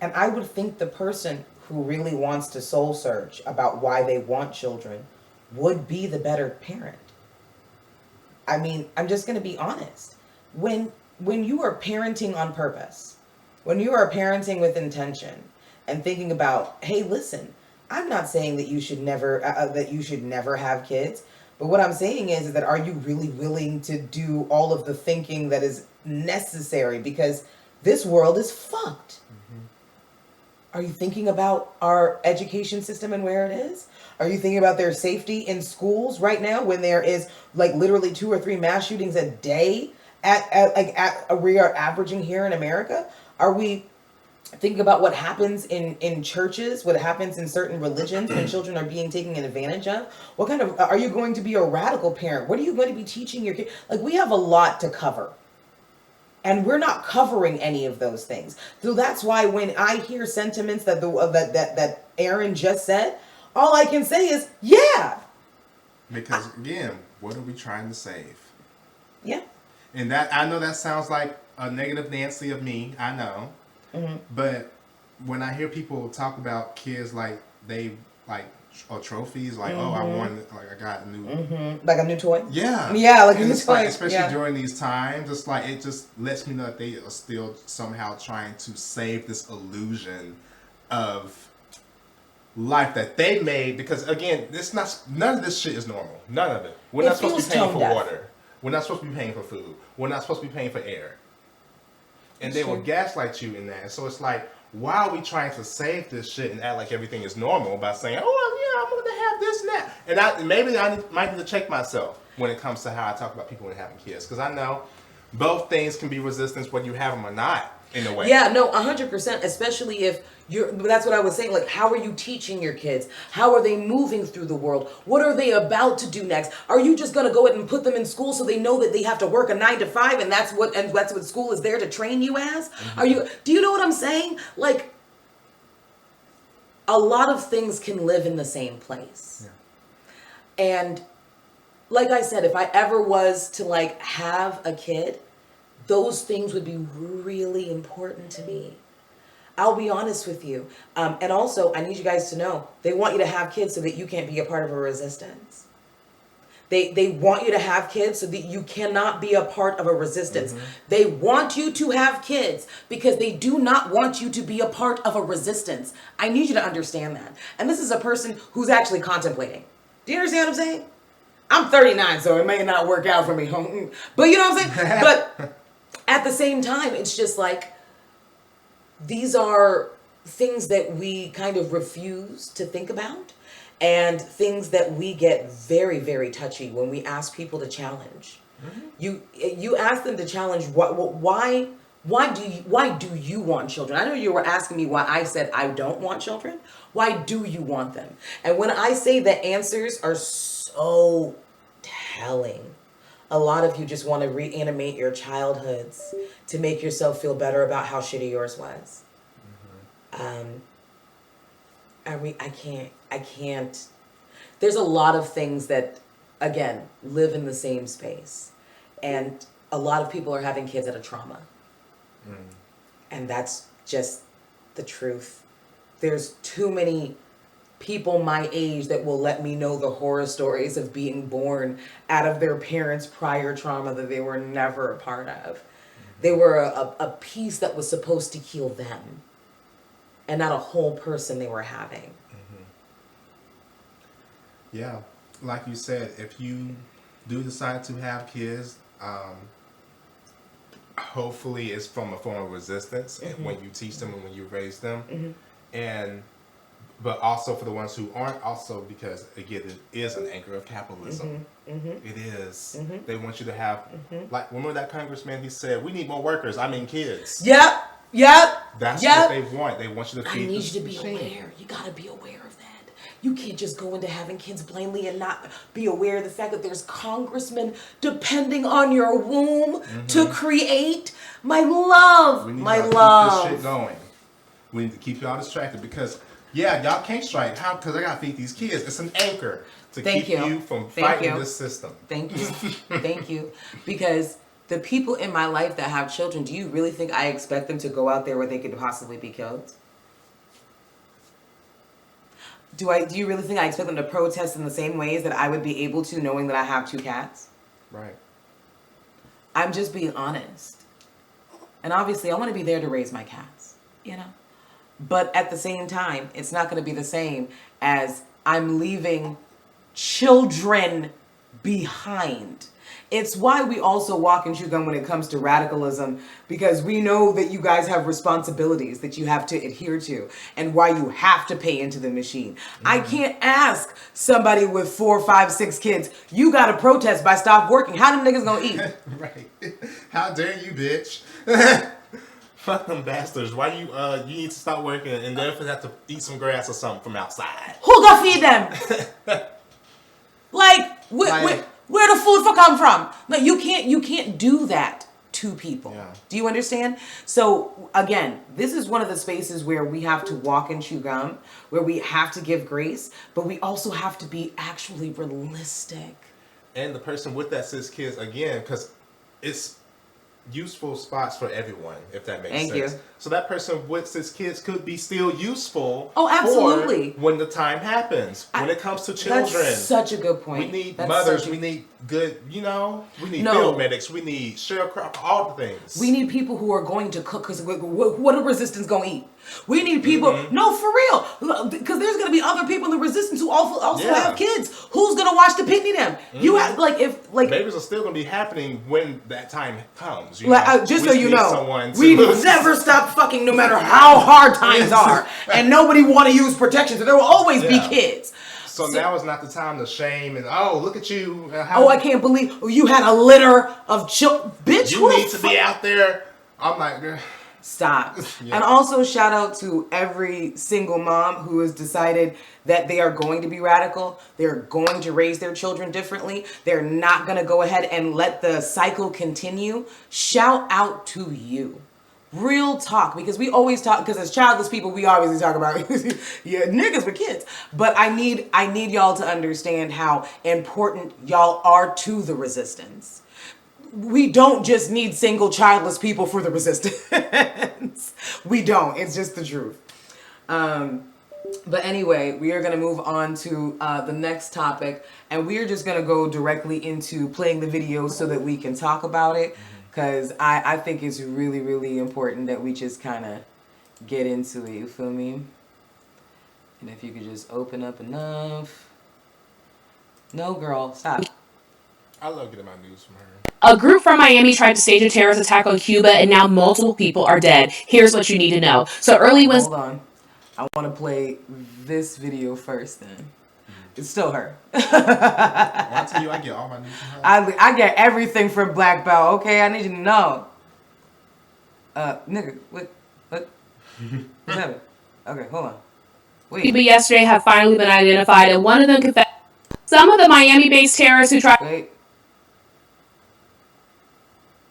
Speaker 2: And I would think the person who really wants to soul search about why they want children would be the better parent. I mean, I'm just going to be honest. When you are parenting on purpose, when you are parenting with intention and thinking about, hey, listen, I'm not saying that you should never have kids, but what I'm saying is that are you really willing to do all of the thinking that is necessary, because this world is fucked. Are you thinking about our education system and where it is? Are you thinking about their safety in schools right now when there is like literally 2 or 3 mass shootings a day we are averaging here in America? Are we thinking about what happens in churches, what happens in certain religions when children are being taken advantage of? What kind of, are you going to be a radical parent? What are you going to be teaching your kids? Like, we have a lot to cover. And we're not covering any of those things. So that's why when I hear sentiments that that Aaron just said, all I can say is, yeah.
Speaker 1: Because again, what are we trying to save?
Speaker 2: Yeah.
Speaker 1: And that, I know that sounds like a negative Nancy of me, I know. But when I hear people talk about kids like they like or trophies, like I got a new
Speaker 2: like a new toy.
Speaker 1: Yeah,
Speaker 2: like a new toy.
Speaker 1: Like, especially during these times, it's like it just lets me know that they are still somehow trying to save this illusion of life that they made. Because again, none of this shit is normal. None of it. We're not supposed to be paying for water. We're not supposed to be paying for food. We're not supposed to be paying for air. And they will gaslight you in that. And so it's like, why are we trying to save this shit and act like everything is normal by saying, oh, yeah, I'm And maybe I might need to check myself when it comes to how I talk about people and having kids, because I know both things can be resistance whether you have them or not. In a way.
Speaker 2: Yeah, no, 100%, especially if that's what I was saying, like, how are you teaching your kids? How are they moving through the world? What are they about to do next? Are you just going to go ahead and put them in school so they know that they have to work a 9 to 5 and that's what school is there to train you as? Mm-hmm. Do you know what I'm saying? Like, a lot of things can live in the same place. Yeah. And like I said, if I ever was to like have a kid, those things would be really important to me. I'll be honest with you. And also, I need you guys to know, they want you to have kids so that you can't be a part of a resistance. They want you to have kids so that you cannot be a part of a resistance. Mm-hmm. They want you to have kids because they do not want you to be a part of a resistance. I need you to understand that. And this is a person who's actually contemplating. Do you understand what I'm saying? I'm 39, so it may not work out for me. But you know what I'm saying? But at the same time, it's just like, these are things that we kind of refuse to think about, and things that we get very, very touchy when we ask people to challenge. Mm-hmm. You ask them to challenge why do you want children? I know you were asking me why I said I don't want children. Why do you want them? And when I say the answers are so telling, a lot of you just want to reanimate your childhoods to make yourself feel better about how shitty yours was. Mm-hmm. I can't. There's a lot of things that, again, live in the same space. And a lot of people are having kids out of trauma. Mm. And that's just the truth. There's too many people my age that will let me know the horror stories of being born out of their parents' prior trauma that they were never a part of. Mm-hmm. They were a piece that was supposed to heal them, and not a whole person they were having.
Speaker 1: Mm-hmm. Yeah, like you said, if you do decide to have kids, hopefully it's from a form of resistance. Mm-hmm. And when you teach them and when you raise them. Mm-hmm. But also for the ones who aren't, also because, again, it is an anchor of capitalism. Mm-hmm. Mm-hmm. It is. Mm-hmm. They want you to have, like, remember that congressman, he said, we need more workers, I mean kids.
Speaker 2: Yep.
Speaker 1: That's what they want. They want you to feed
Speaker 2: I need you to be aware. You got to be aware of that. You can't just go into having kids blindly and not be aware of the fact that there's congressmen depending on your womb to create. My love.
Speaker 1: We need
Speaker 2: my
Speaker 1: to
Speaker 2: love.
Speaker 1: keep this shit going. We need to keep y'all distracted because, yeah, y'all can't strike. How? Because I got to feed these kids. It's an anchor to keep you from fighting this system.
Speaker 2: Thank you. Thank you. Because the people in my life that have children, do you really think I expect them to go out there where they could possibly be killed? Do you really think I expect them to protest in the same ways that I would be able to, knowing that I have 2 cats?
Speaker 1: Right.
Speaker 2: I'm just being honest. And obviously I want to be there to raise my cats, you know? But at the same time, it's not going to be the same as I'm leaving children behind. It's why we also walk and chew gum when it comes to radicalism, because we know that you guys have responsibilities that you have to adhere to and why you have to pay into the machine. Mm-hmm. I can't ask somebody with 4, 5, 6 kids, you got to protest by stop working. How them niggas gonna eat?
Speaker 1: Right. How dare you, bitch? Fuck them bastards. Why you need to stop working and therefore have to eat some grass or something from outside?
Speaker 2: Who gonna feed them? Where the food for come from? No, you can't do that to people. Yeah. Do you understand? So again, this is one of the spaces where we have to walk and chew gum, where we have to give grace, but we also have to be actually realistic.
Speaker 1: And the person with that 6 kids, again, because it's useful spots for everyone, if that makes sense.
Speaker 2: Thank you.
Speaker 1: So that person with 6 kids could be still useful.
Speaker 2: Oh, absolutely.
Speaker 1: For when the time happens. When it comes to children.
Speaker 2: That's such a good point.
Speaker 1: We need mothers. We need good, we need field medics. We need sharecropper, all the things.
Speaker 2: We need people who are going to cook, because what are resistance going to eat? We need people, no, for real, because there's going to be other people in the resistance who also have kids. Who's going to watch the picnic them? You have, babies
Speaker 1: are still going to be happening when that time comes.
Speaker 2: Just so you know, we never stop fucking no matter how hard times are, and nobody want to use protection, so there will always be kids.
Speaker 1: So now is not the time to shame and look at you.
Speaker 2: I can't believe you had a litter of children. Bitch,
Speaker 1: you need to be out there. I'm like, girl.
Speaker 2: Stop.
Speaker 1: Yeah.
Speaker 2: And also shout out to every single mom who has decided that they are going to be radical. They're going to raise their children differently. They're not going to go ahead and let the cycle continue. Shout out to you. Real talk, because we always talk, because as childless people, we obviously talk about yeah, niggas with kids. But I need y'all to understand how important y'all are to the resistance. We don't just need single childless people for the resistance. We don't. It's just the truth. But anyway, we are going to move on to the next topic, and we are just going to go directly into playing the video so that we can talk about it, because I think it's really, really important that we just kind of get into it. You feel me? And if you could just open up enough. No, girl, stop.
Speaker 1: I love getting my news from her.
Speaker 4: A group from Miami tried to stage a terrorist attack on Cuba, and now multiple people are dead. Here's what you need to know. So early Wednesday...
Speaker 2: Hold on. I want to play this video first then. It's still her.
Speaker 1: When I tell you I get all my news from her.
Speaker 2: I get everything from Black Belt, okay? I need you to know. Nigga, what? What's happening? Okay, hold on. Wait.
Speaker 4: People yesterday have finally been identified, and one of them confessed. Some of the Miami-based terrorists who tried...
Speaker 2: Wait.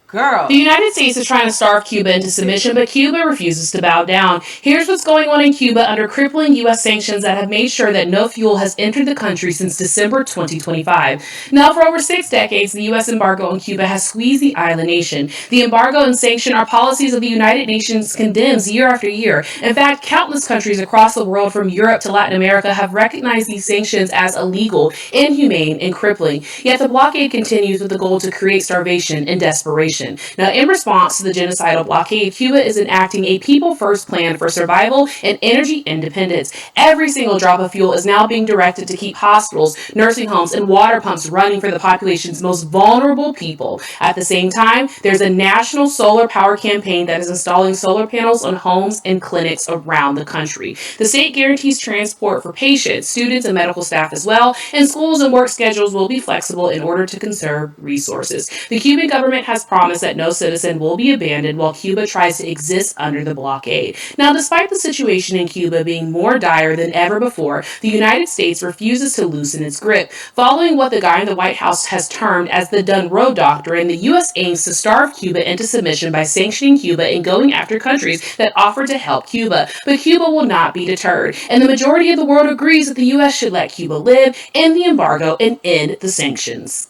Speaker 2: Girl.
Speaker 4: The United States is trying to starve Cuba into submission, but Cuba refuses to bow down. Here's what's going on in Cuba under crippling U.S. sanctions that have made sure that no fuel has entered the country since December 2025. Now, for over 6 decades, the U.S. embargo on Cuba has squeezed the island nation. The embargo and sanction are policies of the United Nations condemns year after year. In fact, countless countries across the world, from Europe to Latin America, have recognized these sanctions as illegal, inhumane, and crippling. Yet the blockade continues with the goal to create starvation and desperation. Now, in response to the genocidal blockade, Cuba is enacting a people-first plan for survival and energy independence. Every single drop of fuel is now being directed to keep hospitals, nursing homes, and water pumps running for the population's most vulnerable people. At the same time, there's a national solar power campaign that is installing solar panels on homes and clinics around the country. The state guarantees transport for patients, students, and medical staff as well, and schools and work schedules will be flexible in order to conserve resources. The Cuban government has promised that no citizen will be abandoned while Cuba tries to exist under the blockade. Now, despite the situation in Cuba being more dire than ever before, the United States refuses to loosen its grip. Following what the guy in the White House has termed as the Done-Road Doctrine, the U.S. aims to starve Cuba into submission by sanctioning Cuba and going after countries that offer to help Cuba. But Cuba will not be deterred, and the majority of the world agrees that the U.S. should let Cuba live, end the embargo, and end the sanctions.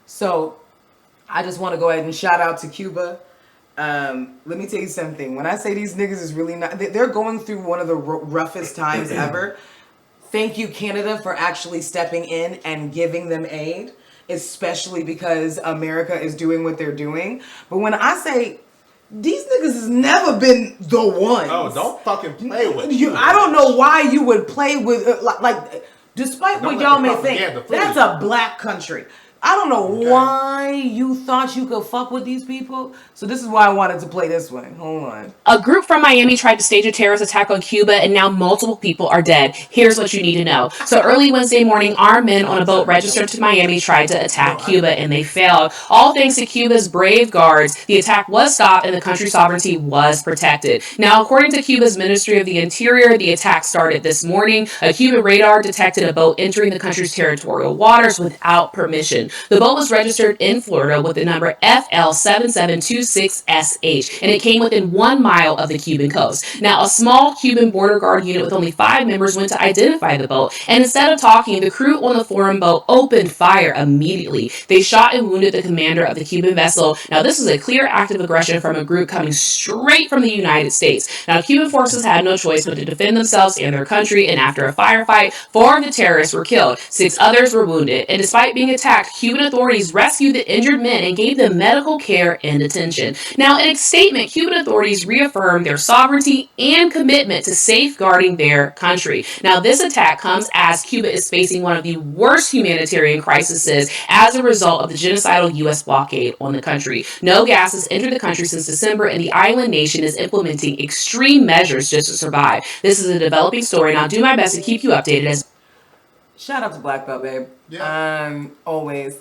Speaker 2: So, I just want to go ahead and shout out to Cuba. Let me tell you something. When I say these niggas is really not... They're going through one of the roughest times ever. Thank you, Canada, for actually stepping in and giving them aid, especially because America is doing what they're doing. But when I say... These niggas has never been the ones.
Speaker 1: Oh, don't fucking play with
Speaker 2: you. I don't know why you would play with... despite what y'all may think, that's a black country. I don't know why you thought you could fuck with these people. So this is why I wanted to play this one. Hold on.
Speaker 4: A group from Miami tried to stage a terrorist attack on Cuba, and now multiple people are dead. Here's what you need to know. So early Wednesday morning, armed men on a boat registered to Miami tried to attack Cuba, and they failed. All thanks to Cuba's brave guards, the attack was stopped and the country's sovereignty was protected. Now, according to Cuba's Ministry of the Interior, the attack started this morning. A Cuban radar detected a boat entering the country's territorial waters without permission. The boat was registered in Florida with the number FL7726SH, and it came within 1 mile of the Cuban coast. Now, a small Cuban border guard unit with only 5 members went to identify the boat, and instead of talking, the crew on the foreign boat opened fire immediately. They shot and wounded the commander of the Cuban vessel. Now, this is a clear act of aggression from a group coming straight from the United States. Now, Cuban forces had no choice but to defend themselves and their country, and after a firefight, 4 of the terrorists were killed. 6 others were wounded, and despite being attacked, Cuban authorities rescued the injured men and gave them medical care and attention. Now, in a statement, Cuban authorities reaffirmed their sovereignty and commitment to safeguarding their country. Now, this attack comes as Cuba is facing one of the worst humanitarian crises as a result of the genocidal U.S. blockade on the country. No gas has entered the country since December, and the island nation is implementing extreme measures just to survive. This is a developing story, and I'll do my best to keep you updated as...
Speaker 2: Shout out to Black Belt, babe.
Speaker 1: Yeah.
Speaker 2: Always.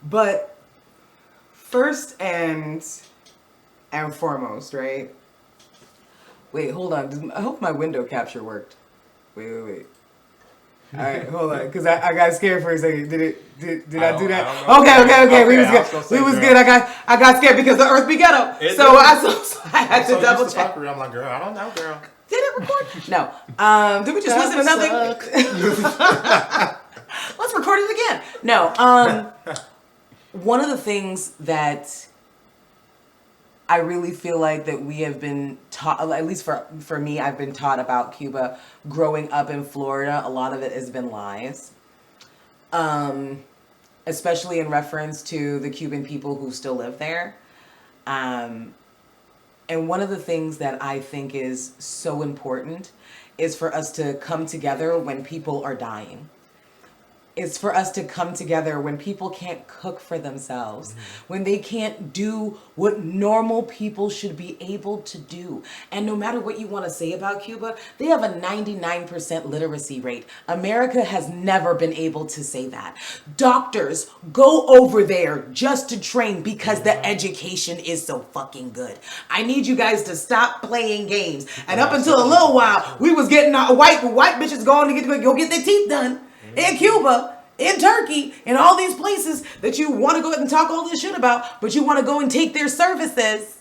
Speaker 2: But first and foremost, right? Wait, hold on. I hope my window capture worked. Wait. All right, hold on, because I got scared for a second. Did I do that? Okay. We was good. We was good. I got scared because the earth be ghetto. So I had to double check.
Speaker 1: I'm like, girl, I don't know, girl.
Speaker 2: Did it record? No. Did we just listen to nothing? Let's record it again. No. One of the things that I really feel like that we have been taught, at least for me, I've been taught about Cuba growing up in Florida. A lot of it has been lies. Especially in reference to the Cuban people who still live there. And one of the things that I think is so important is for us to come together when people are dying. It's for us to come together when people can't cook for themselves, when they can't do what normal people should be able to do. And no matter what you want to say about Cuba, they have a 99% literacy rate. America has never been able to say that. Doctors go over there just to train because the education is so fucking good. I need you guys to stop playing games. And up until a little while, we was getting white bitches going to go get their teeth done. In Cuba, in Turkey, in all these places that you want to go ahead and talk all this shit about, but you want to go and take their services.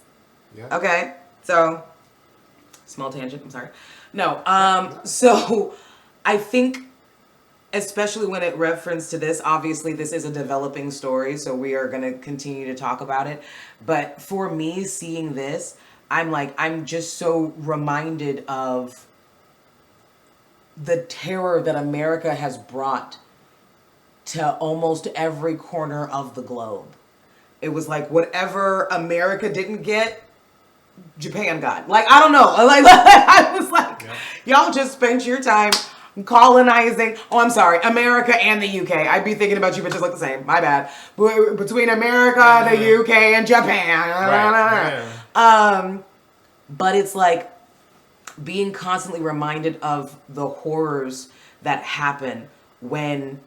Speaker 2: Yeah. Okay, so small tangent. I'm sorry. No. So I think, especially when it reference to this, obviously this is a developing story, so we are going to continue to talk about it. But for me, seeing this, I'm just so reminded of the terror that America has brought to almost every corner of the globe. It was like whatever America didn't get, Japan got. Like, I don't know. Like I was like, y'all just spent your time colonizing. Oh, I'm sorry, America and the UK. I'd be thinking about you, but just look the same. My bad. Between America, the UK, and Japan. Right. But it's like being constantly reminded of the horrors that happen when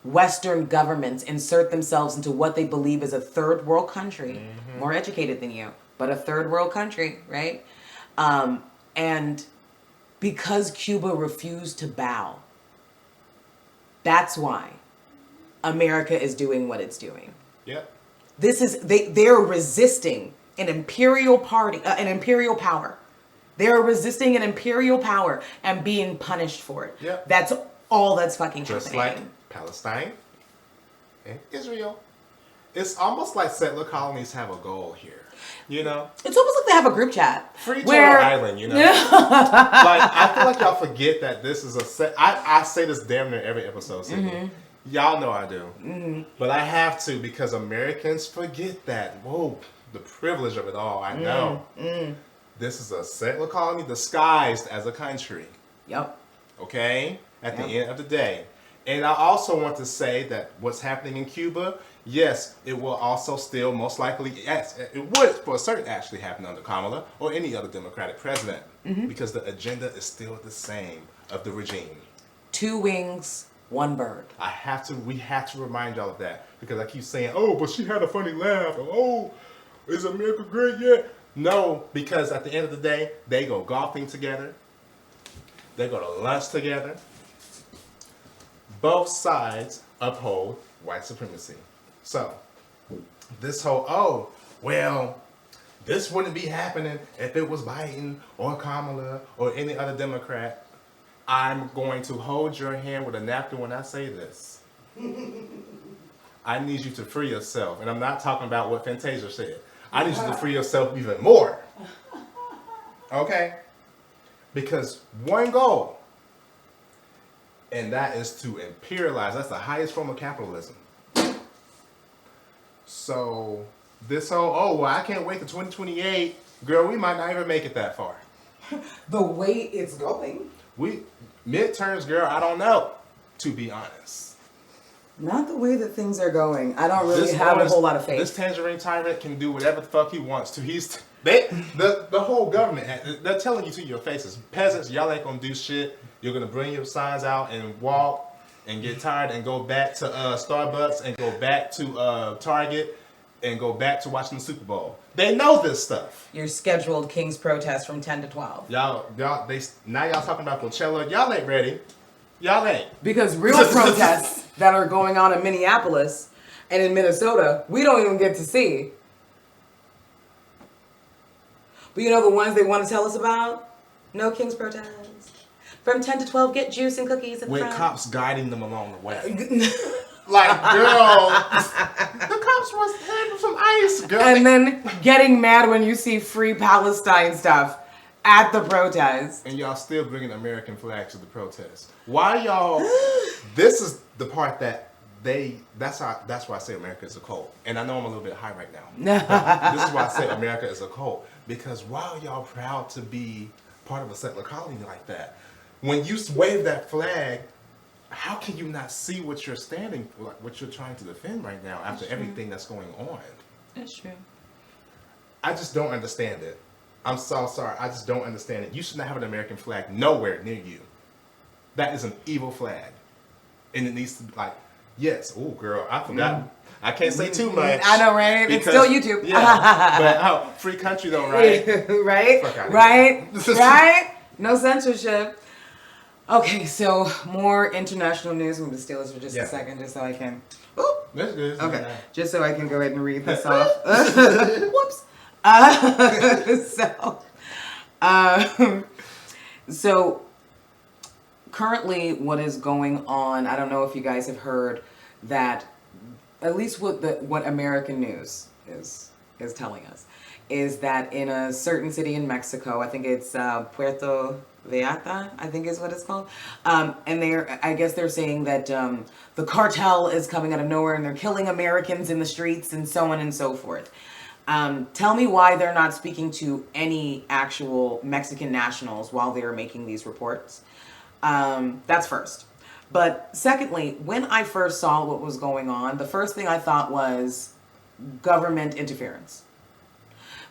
Speaker 2: Western governments insert themselves into what they believe is a third world country, more educated than you, but a third world country, right? And because Cuba refused to bow, that's why America is doing what it's doing.
Speaker 1: Yep.
Speaker 2: This is they're resisting an imperial party, an imperial power. They're resisting an imperial power and being punished for it.
Speaker 1: Yep.
Speaker 2: That's all that's fucking
Speaker 1: just
Speaker 2: happening.
Speaker 1: Like Palestine and Israel. It's almost like settler colonies have a goal here. You know?
Speaker 2: It's almost like they have a group chat.
Speaker 1: Free Turtle Island, you know? Like, I feel like y'all forget that this is I say this damn near every episode. Y'all know I do. But I have to because Americans forget that. Whoa, the privilege of it all. I know. This is a settler colony disguised as a country. Yep. Okay? At the end of the day. And I also want to say that what's happening in Cuba, yes, it will also still most likely, yes, it would for certain actually happen under Kamala or any other Democratic president. Because the agenda is still the same of the regime. 2 wings, 1 bird. We have to remind y'all of that. Because I keep saying, oh, but she had a funny laugh. Or, oh, is America great yet? No, because at the end of the day, they go golfing together. They go to lunch together. Both sides uphold white supremacy. So, this whole, this wouldn't be happening if it was Biden or Kamala or any other Democrat. I'm going to hold your hand with a napkin when I say this. I need you to free yourself. And I'm not talking about what Fantasia said. I need you to free yourself even more. Okay? Because one goal, and that is to imperialize. That's the highest form of capitalism. So, this whole, I can't wait to 2028. Girl, we might not even make it that far.
Speaker 2: The way it's going.
Speaker 1: Midterms, girl, I don't know, to be honest.
Speaker 2: Not the way that things are going. I don't really have a whole lot of faith.
Speaker 1: This tangerine tyrant can do whatever the fuck he wants to. The whole government, they're telling you to your faces, peasants, y'all ain't gonna do shit. You're gonna bring your signs out and walk. and get tired and go back to Starbucks and go back to Target and go back to watching the Super Bowl. They know this stuff.
Speaker 2: Your scheduled King's protest from 10 to 12.
Speaker 1: Now y'all talking about Coachella. Y'all ain't ready. Y'all ain't.
Speaker 2: Because real protests that are going on in Minneapolis and in Minnesota, we don't even get to see. But you know the ones they want to tell us about? No King's protest. From 10 to 12, get juice and cookies at the
Speaker 1: With
Speaker 2: front.
Speaker 1: cops guiding them along the way. Like, girl, the cops want to hand them some ice, girl.
Speaker 2: And then getting mad when you see free Palestine stuff at the protest.
Speaker 1: And y'all still bringing American flags to the protest. Why y'all? This is the part that that's why I say America is a cult. And I know I'm a little bit high right now. But this is why I say America is a cult. Because why are y'all proud to be part of a settler colony like that? When you wave that flag, how can you not see what you're standing for, like what you're trying to defend right now after everything that's going on?
Speaker 2: That's true.
Speaker 1: I just don't understand it. I'm so sorry. I just don't understand it. You should not have an American flag nowhere near you. That is an evil flag. And it needs to be like, yes. Oh, girl, I forgot. I can't say too much.
Speaker 2: I know, right? It's still YouTube.
Speaker 1: Yeah. But free country though, right?
Speaker 2: Right? No censorship. Okay, so more international news. I'm going to steal this for just a second, just so I can. Oop.
Speaker 1: That's good.
Speaker 2: Okay, just so I can go ahead and read this off. Whoops. So currently, what is going on? I don't know if you guys have heard that. At least what American news is telling us is that in a certain city in Mexico, I think it's Puerto Vallarta, I think is what it's called. And I guess they're saying that the cartel is coming out of nowhere and they're killing Americans in the streets and so on and so forth. Tell me why they're not speaking to any actual Mexican nationals while they're making these reports. That's first. But secondly, when I first saw what was going on, the first thing I thought was government interference.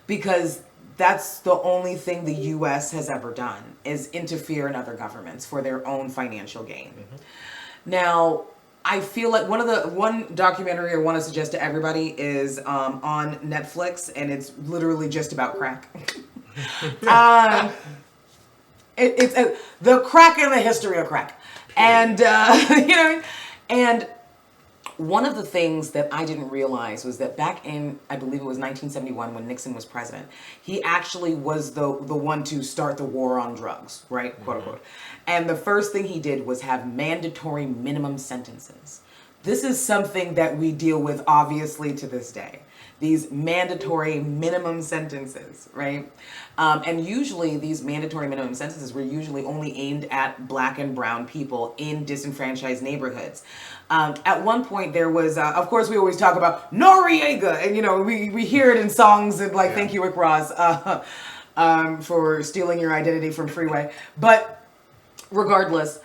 Speaker 2: Because that's the only thing the U.S. has ever done, is interfere in other governments for their own financial gain. Mm-hmm. Now, I feel like one documentary I want to suggest to everybody is on Netflix, and it's literally just about crack. It's the crack and the history of crack. And, and one of the things that I didn't realize was that back in, I believe it was 1971 when Nixon was president, he actually was the one to start the war on drugs, right? Mm-hmm. Quote unquote. And the first thing he did was have mandatory minimum sentences. This is something that we deal with obviously to this day. These mandatory minimum sentences, right? And usually these mandatory minimum sentences were usually only aimed at black and brown people in disenfranchised neighborhoods. At one point there was, of course we always talk about Noriega, and we hear it in songs and like, Thank you, Rick Ross, for stealing your identity from Freeway. But regardless,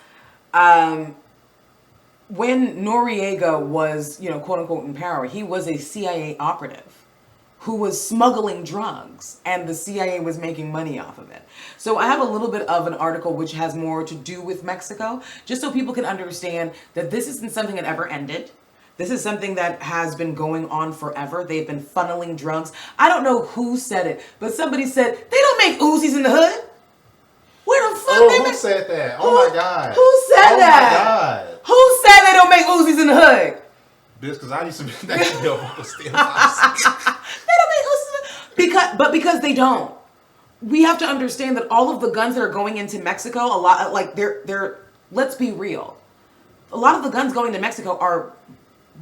Speaker 2: when Noriega was, quote unquote in power, he was a CIA operative who was smuggling drugs, and the CIA was making money off of it. So I have a little bit of an article which has more to do with Mexico, just so people can understand that this isn't something that ever ended. This is something that has been going on forever. They've been funneling drugs. I don't know who said it, but somebody said, they don't make Uzis in the hood. Where the fuck
Speaker 1: who said that? Oh my God.
Speaker 2: Who said that?
Speaker 1: Oh my God.
Speaker 2: Who said they don't make Uzis in the hood?
Speaker 1: Bitch, because I used to be that still.
Speaker 2: They don't make Uzis because they don't. We have to understand that all of the guns that are going into Mexico, a lot like they're let's be real. A lot of the guns going to Mexico are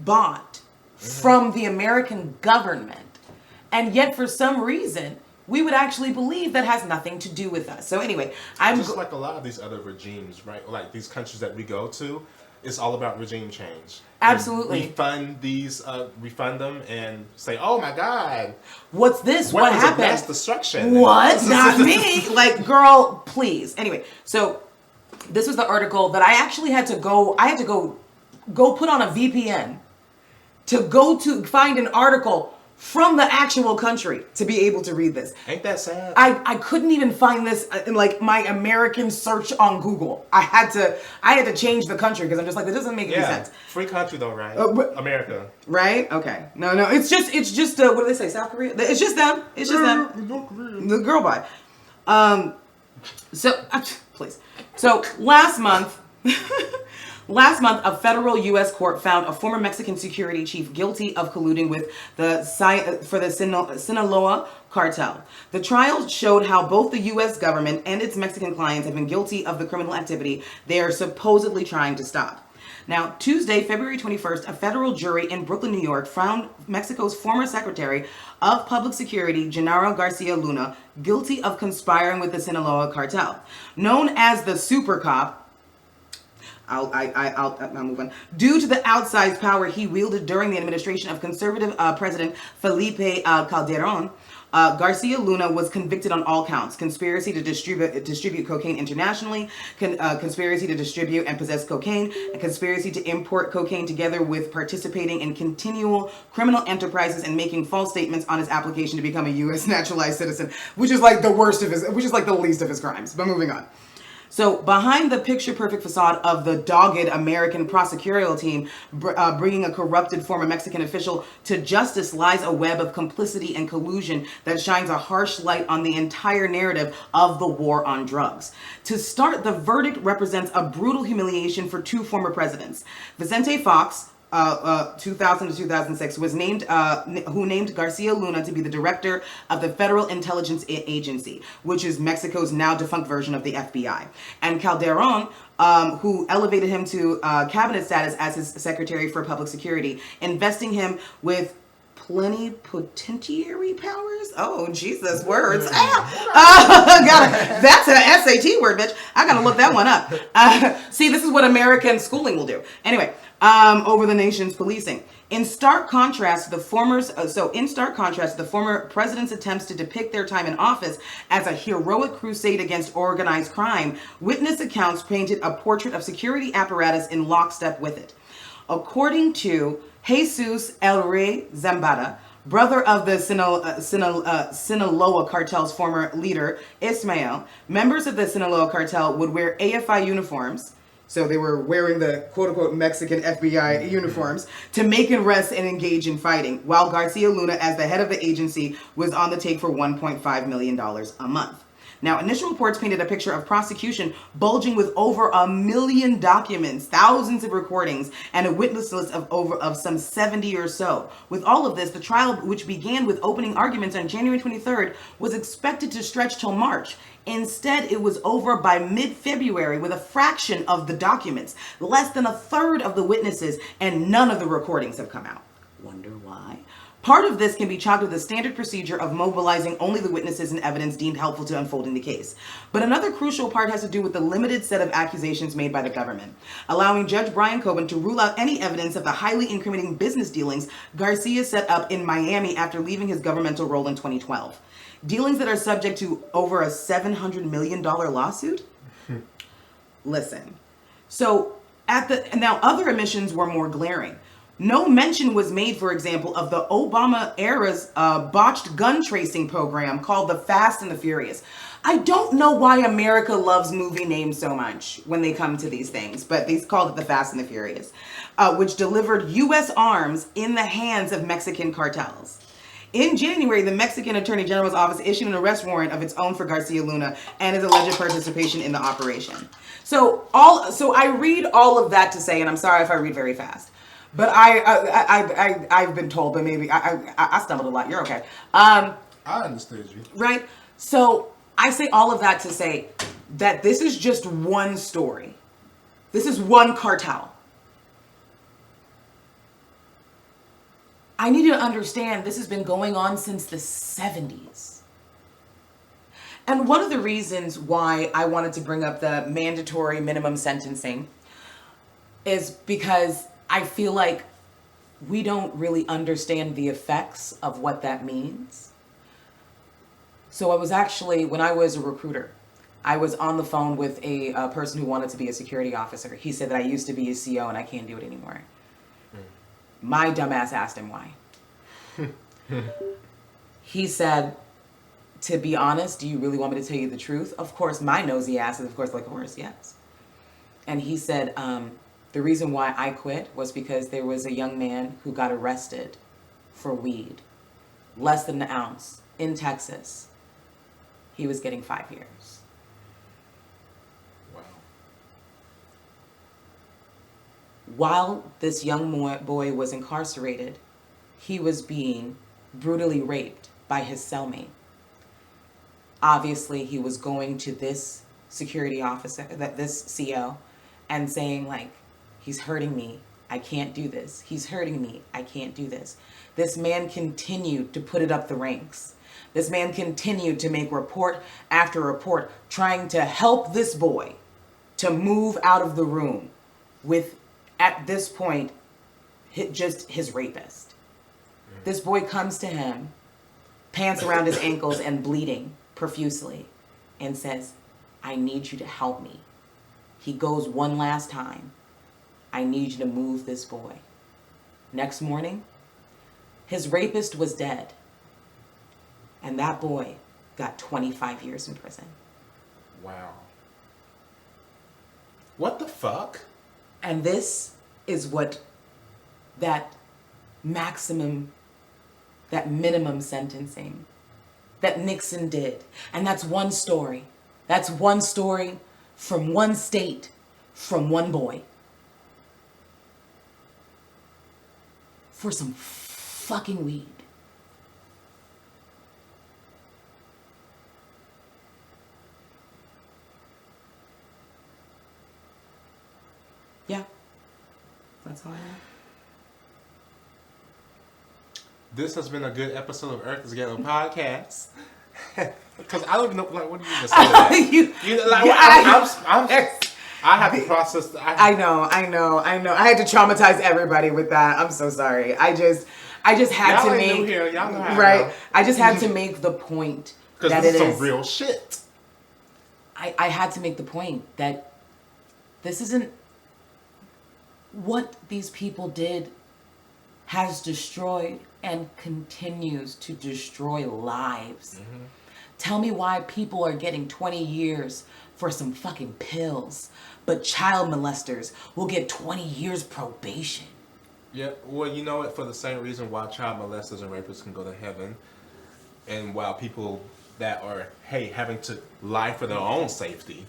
Speaker 2: bought from the American government. And yet for some reason, we would actually believe that has nothing to do with us. So anyway,
Speaker 1: like a lot of these other regimes, right? Like these countries that we go to, it's all about regime change.
Speaker 2: Absolutely.
Speaker 1: And we fund them and say, "Oh my God,
Speaker 2: what's this? What happened?
Speaker 1: Mass destruction."
Speaker 2: What? Not me. Like, girl, please. Anyway, so this was the article that I actually had to go. I had to go put on a VPN to go to find an article from the actual country to be able to read this.
Speaker 1: Ain't that sad?
Speaker 2: I couldn't even find this in like my American search on Google. I had to change the country because I'm just like, that doesn't make any sense.
Speaker 1: Free country though, right? America.
Speaker 2: Right? Okay. No, it's just what do they say? South Korea? It's just them. It's just them. The girl bye. Please. So last month, a federal U.S. court found a former Mexican security chief guilty of colluding with the Sinaloa Cartel. The trial showed how both the U.S. government and its Mexican clients have been guilty of the criminal activity they are supposedly trying to stop. Now, Tuesday, February 21st, a federal jury in Brooklyn, New York, found Mexico's former Secretary of Public Security, Genaro García Luna, guilty of conspiring with the Sinaloa Cartel. Known as the supercop, I'll move on. Due to the outsized power he wielded during the administration of conservative President Felipe Calderón, Garcia Luna was convicted on all counts: conspiracy to distribute cocaine internationally, conspiracy to distribute and possess cocaine, and conspiracy to import cocaine, together with participating in continual criminal enterprises and making false statements on his application to become a U.S. naturalized citizen, which is like the least of his crimes. But moving on. So behind the picture-perfect facade of the dogged American prosecutorial team bringing a corrupted former Mexican official to justice lies a web of complicity and collusion that shines a harsh light on the entire narrative of the war on drugs. To start, the verdict represents a brutal humiliation for two former presidents. Vicente Fox, 2000 to 2006, was named, who named Garcia Luna to be the director of the Federal Intelligence Agency, which is Mexico's now defunct version of the FBI. And Calderón, who elevated him to cabinet status as his Secretary for Public Security, investing him with plenipotentiary powers. Oh, Jesus, words. That's an SAT word, bitch. I gotta look that one up. See, this is what American schooling will do. Anyway, over the nation's policing. In stark contrast to the former president's attempts to depict their time in office as a heroic crusade against organized crime, witness accounts painted a portrait of security apparatus in lockstep with it. According to Jesus El Rey Zambada, brother of the Sinaloa Cartel's former leader, Ismael, members of the Sinaloa Cartel would wear AFI uniforms. So they were wearing the quote-unquote Mexican FBI uniforms to make arrests and engage in fighting, while Garcia Luna, as the head of the agency, was on the take for $1.5 million a month. Now, initial reports painted a picture of prosecution bulging with over 1 million documents, thousands of recordings, and a witness list of some 70 or so. With all of this, the trial, which began with opening arguments on January 23rd, was expected to stretch till March. Instead, it was over by mid-February with a fraction of the documents, less than a third of the witnesses, and none of the recordings have come out. Wonder why? Part of this can be chalked with the standard procedure of mobilizing only the witnesses and evidence deemed helpful to unfolding the case. But another crucial part has to do with the limited set of accusations made by the government, allowing Judge Brian Coben to rule out any evidence of the highly incriminating business dealings Garcia set up in Miami after leaving his governmental role in 2012. Dealings that are subject to over a $700 million lawsuit? Listen. So, now other omissions were more glaring. No mention was made, for example, of the Obama-era's botched gun tracing program called the Fast and the Furious. I don't know why America loves movie names so much when they come to these things, but they called it the Fast and the Furious, which delivered U.S. arms in the hands of Mexican cartels. In January, the Mexican Attorney General's office issued an arrest warrant of its own for Garcia Luna and his alleged participation in the operation. So I read all of that to say, and I'm sorry if I read very fast, but I've been told, but maybe I stumbled a lot. You're okay.
Speaker 1: I understood you.
Speaker 2: Right? So I say all of that to say that this is just one story. This is one cartel. I need you to understand this has been going on since the 70s. And one of the reasons why I wanted to bring up the mandatory minimum sentencing is because I feel like we don't really understand the effects of what that means. So I was actually, when I was a recruiter, I was on the phone with a person who wanted to be a security officer. He said that I used to be a CO and I can't do it anymore. My dumbass asked him why. He said, to be honest, do you really want me to tell you the truth? Of course, my nosy ass is, of course, like, of course, yes. And he said, the reason why I quit was because there was a young man who got arrested for weed, less than an ounce, in Texas. He was getting 5 years.
Speaker 1: Wow.
Speaker 2: While this young boy was incarcerated, he was being brutally raped by his cellmate. Obviously, he was going to this security officer, this CO, and saying, like, he's hurting me. I can't do this. He's hurting me. I can't do this. This man continued to put it up the ranks. This man continued to make report after report, trying to help this boy to move out of the room with, at this point, just his rapist. This boy comes to him, pants around his ankles and bleeding profusely, and says, I need you to help me. He goes one last time. I need you to move this boy. Next morning, his rapist was dead. And that boy got 25 years in prison.
Speaker 1: Wow. What the fuck?
Speaker 2: And this is what that minimum sentencing that Nixon did. And that's one story. That's one story from one state, from one boy. For some fucking weed. Yeah. That's all I have.
Speaker 1: This has been a good episode of Earth is Ghetto Podcast. Because I don't even know, like, what do you even say to that? I have to process.
Speaker 2: I know. I had to traumatize everybody with that. I'm so sorry. I just had
Speaker 1: y'all
Speaker 2: to
Speaker 1: ain't new
Speaker 2: make
Speaker 1: here. Y'all know how
Speaker 2: right. I just had to make the point
Speaker 1: because
Speaker 2: that
Speaker 1: this
Speaker 2: it
Speaker 1: is
Speaker 2: is
Speaker 1: some real shit.
Speaker 2: I had to make the point that this isn't what these people did. Has destroyed and continues to destroy lives. Mm-hmm. Tell me why people are getting 20 years for some fucking pills, but child molesters will get 20 years probation.
Speaker 1: Yeah, well, you know what? For the same reason why child molesters and rapists can go to heaven, and while people that are, having to lie for their own safety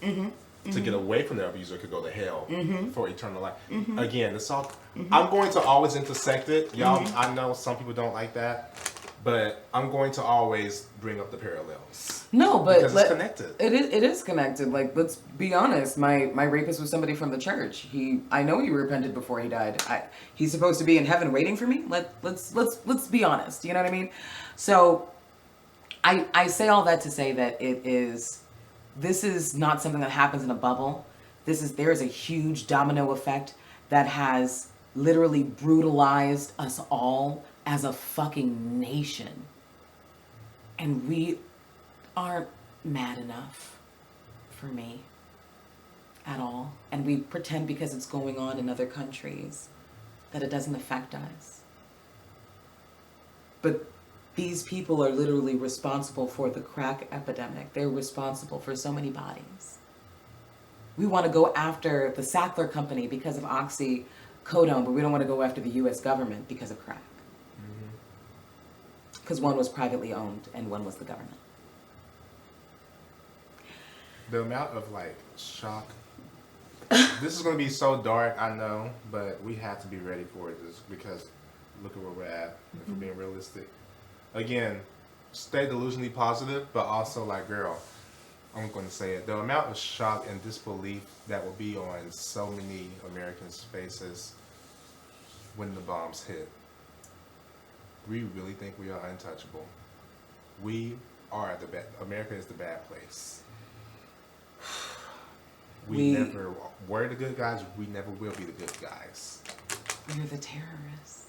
Speaker 1: to get away from their abuser could go to hell for eternal life. Again, it's all. I'm going to always intersect it. Y'all, I know some people don't like that, but I'm going to always bring up the parallels.
Speaker 2: No, but
Speaker 1: because it's connected.
Speaker 2: It is connected. Like, let's be honest. My rapist was somebody from the church. I know he repented before he died. He's supposed to be in heaven waiting for me. Let's be honest. You know what I mean? So, I say all that to say that this is not something that happens in a bubble. There is a huge domino effect that has literally brutalized us all as a fucking nation. And we aren't mad enough for me at all. And we pretend because it's going on in other countries that it doesn't affect us. But these people are literally responsible for the crack epidemic. They're responsible for so many bodies. We want to go after the Sackler Company because of oxycodone, but we don't want to go after the U.S. government because of crack. Because one was privately owned and one was the government.
Speaker 1: The amount of, shock. This is going to be so dark, I know, but we have to be ready for it just because look at where we're at, if we're being realistic. Again, stay delusionally positive, but also, girl, I'm going to say it. The amount of shock and disbelief that will be on so many Americans' faces when the bombs hit. We really think we are untouchable. We are the bad. America is the bad place. We never were the good guys. We never will be the good guys.
Speaker 2: We're the terrorists.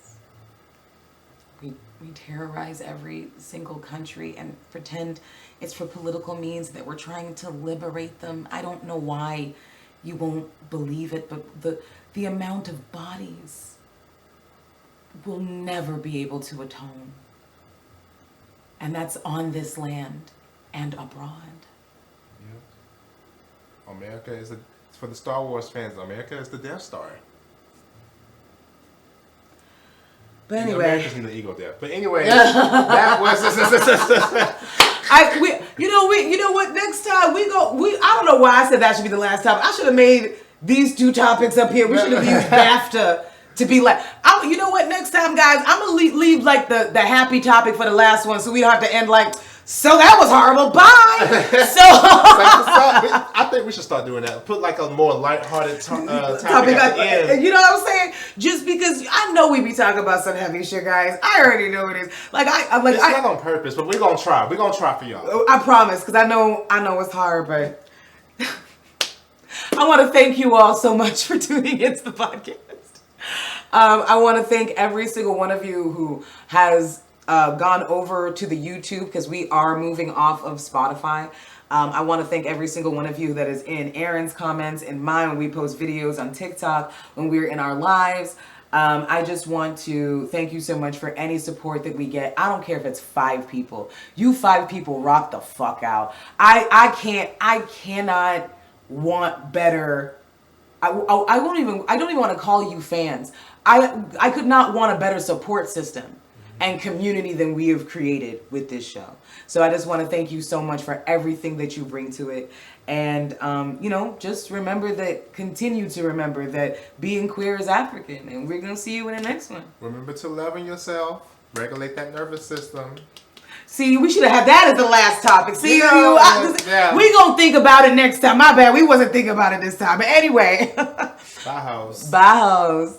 Speaker 2: We terrorize every single country and pretend it's for political means that we're trying to liberate them. I don't know why you won't believe it, but the amount of bodies will never be able to atone And that's on this land and abroad.
Speaker 1: Yeah. America is for the Star Wars fans, America is the Death Star.
Speaker 2: But anyway,
Speaker 1: America's in the ego death. But anyway, that was.
Speaker 2: You know what? Next time I don't know why I said that should be the last topic. I should have made these two topics up here. We should have used BAFTA to be like. You know what? Next time, guys, I'm gonna leave like the happy topic for the last one, so we don't have to end like. So that was horrible. Bye.
Speaker 1: I think we should start doing that. Put like a more lighthearted topic at the end.
Speaker 2: You know what I'm saying? Just because I know we be talking about some heavy shit, guys. I already know it is. Like I'm like
Speaker 1: it's not on purpose, but we're gonna try. We're gonna try for y'all.
Speaker 2: I promise, because I know it's hard, but I want to thank you all so much for tuning into the podcast. I want to thank every single one of you who has gone over to the YouTube, because we are moving off of Spotify. I want to thank every single one of you that is in Aaron's comments, in mine when we post videos on TikTok, when we're in our lives. I just want to thank you so much for any support that we get. I don't care if it's 5 people. You 5 people rock the fuck out. I cannot want better. I don't even want to call you fans. I could not want a better support system and community than we have created with this show. So I just want to thank you so much for everything that you bring to it. And, just continue to remember that being queer is African. And we're going to see you in the next one.
Speaker 1: Remember to love in yourself. Regulate that nervous system.
Speaker 2: See, we should have had that as the last topic. See,
Speaker 1: we
Speaker 2: going to think about it next time. My bad. We wasn't thinking about it this time. But anyway.
Speaker 1: Bye, hoes.
Speaker 2: Bye, hoes.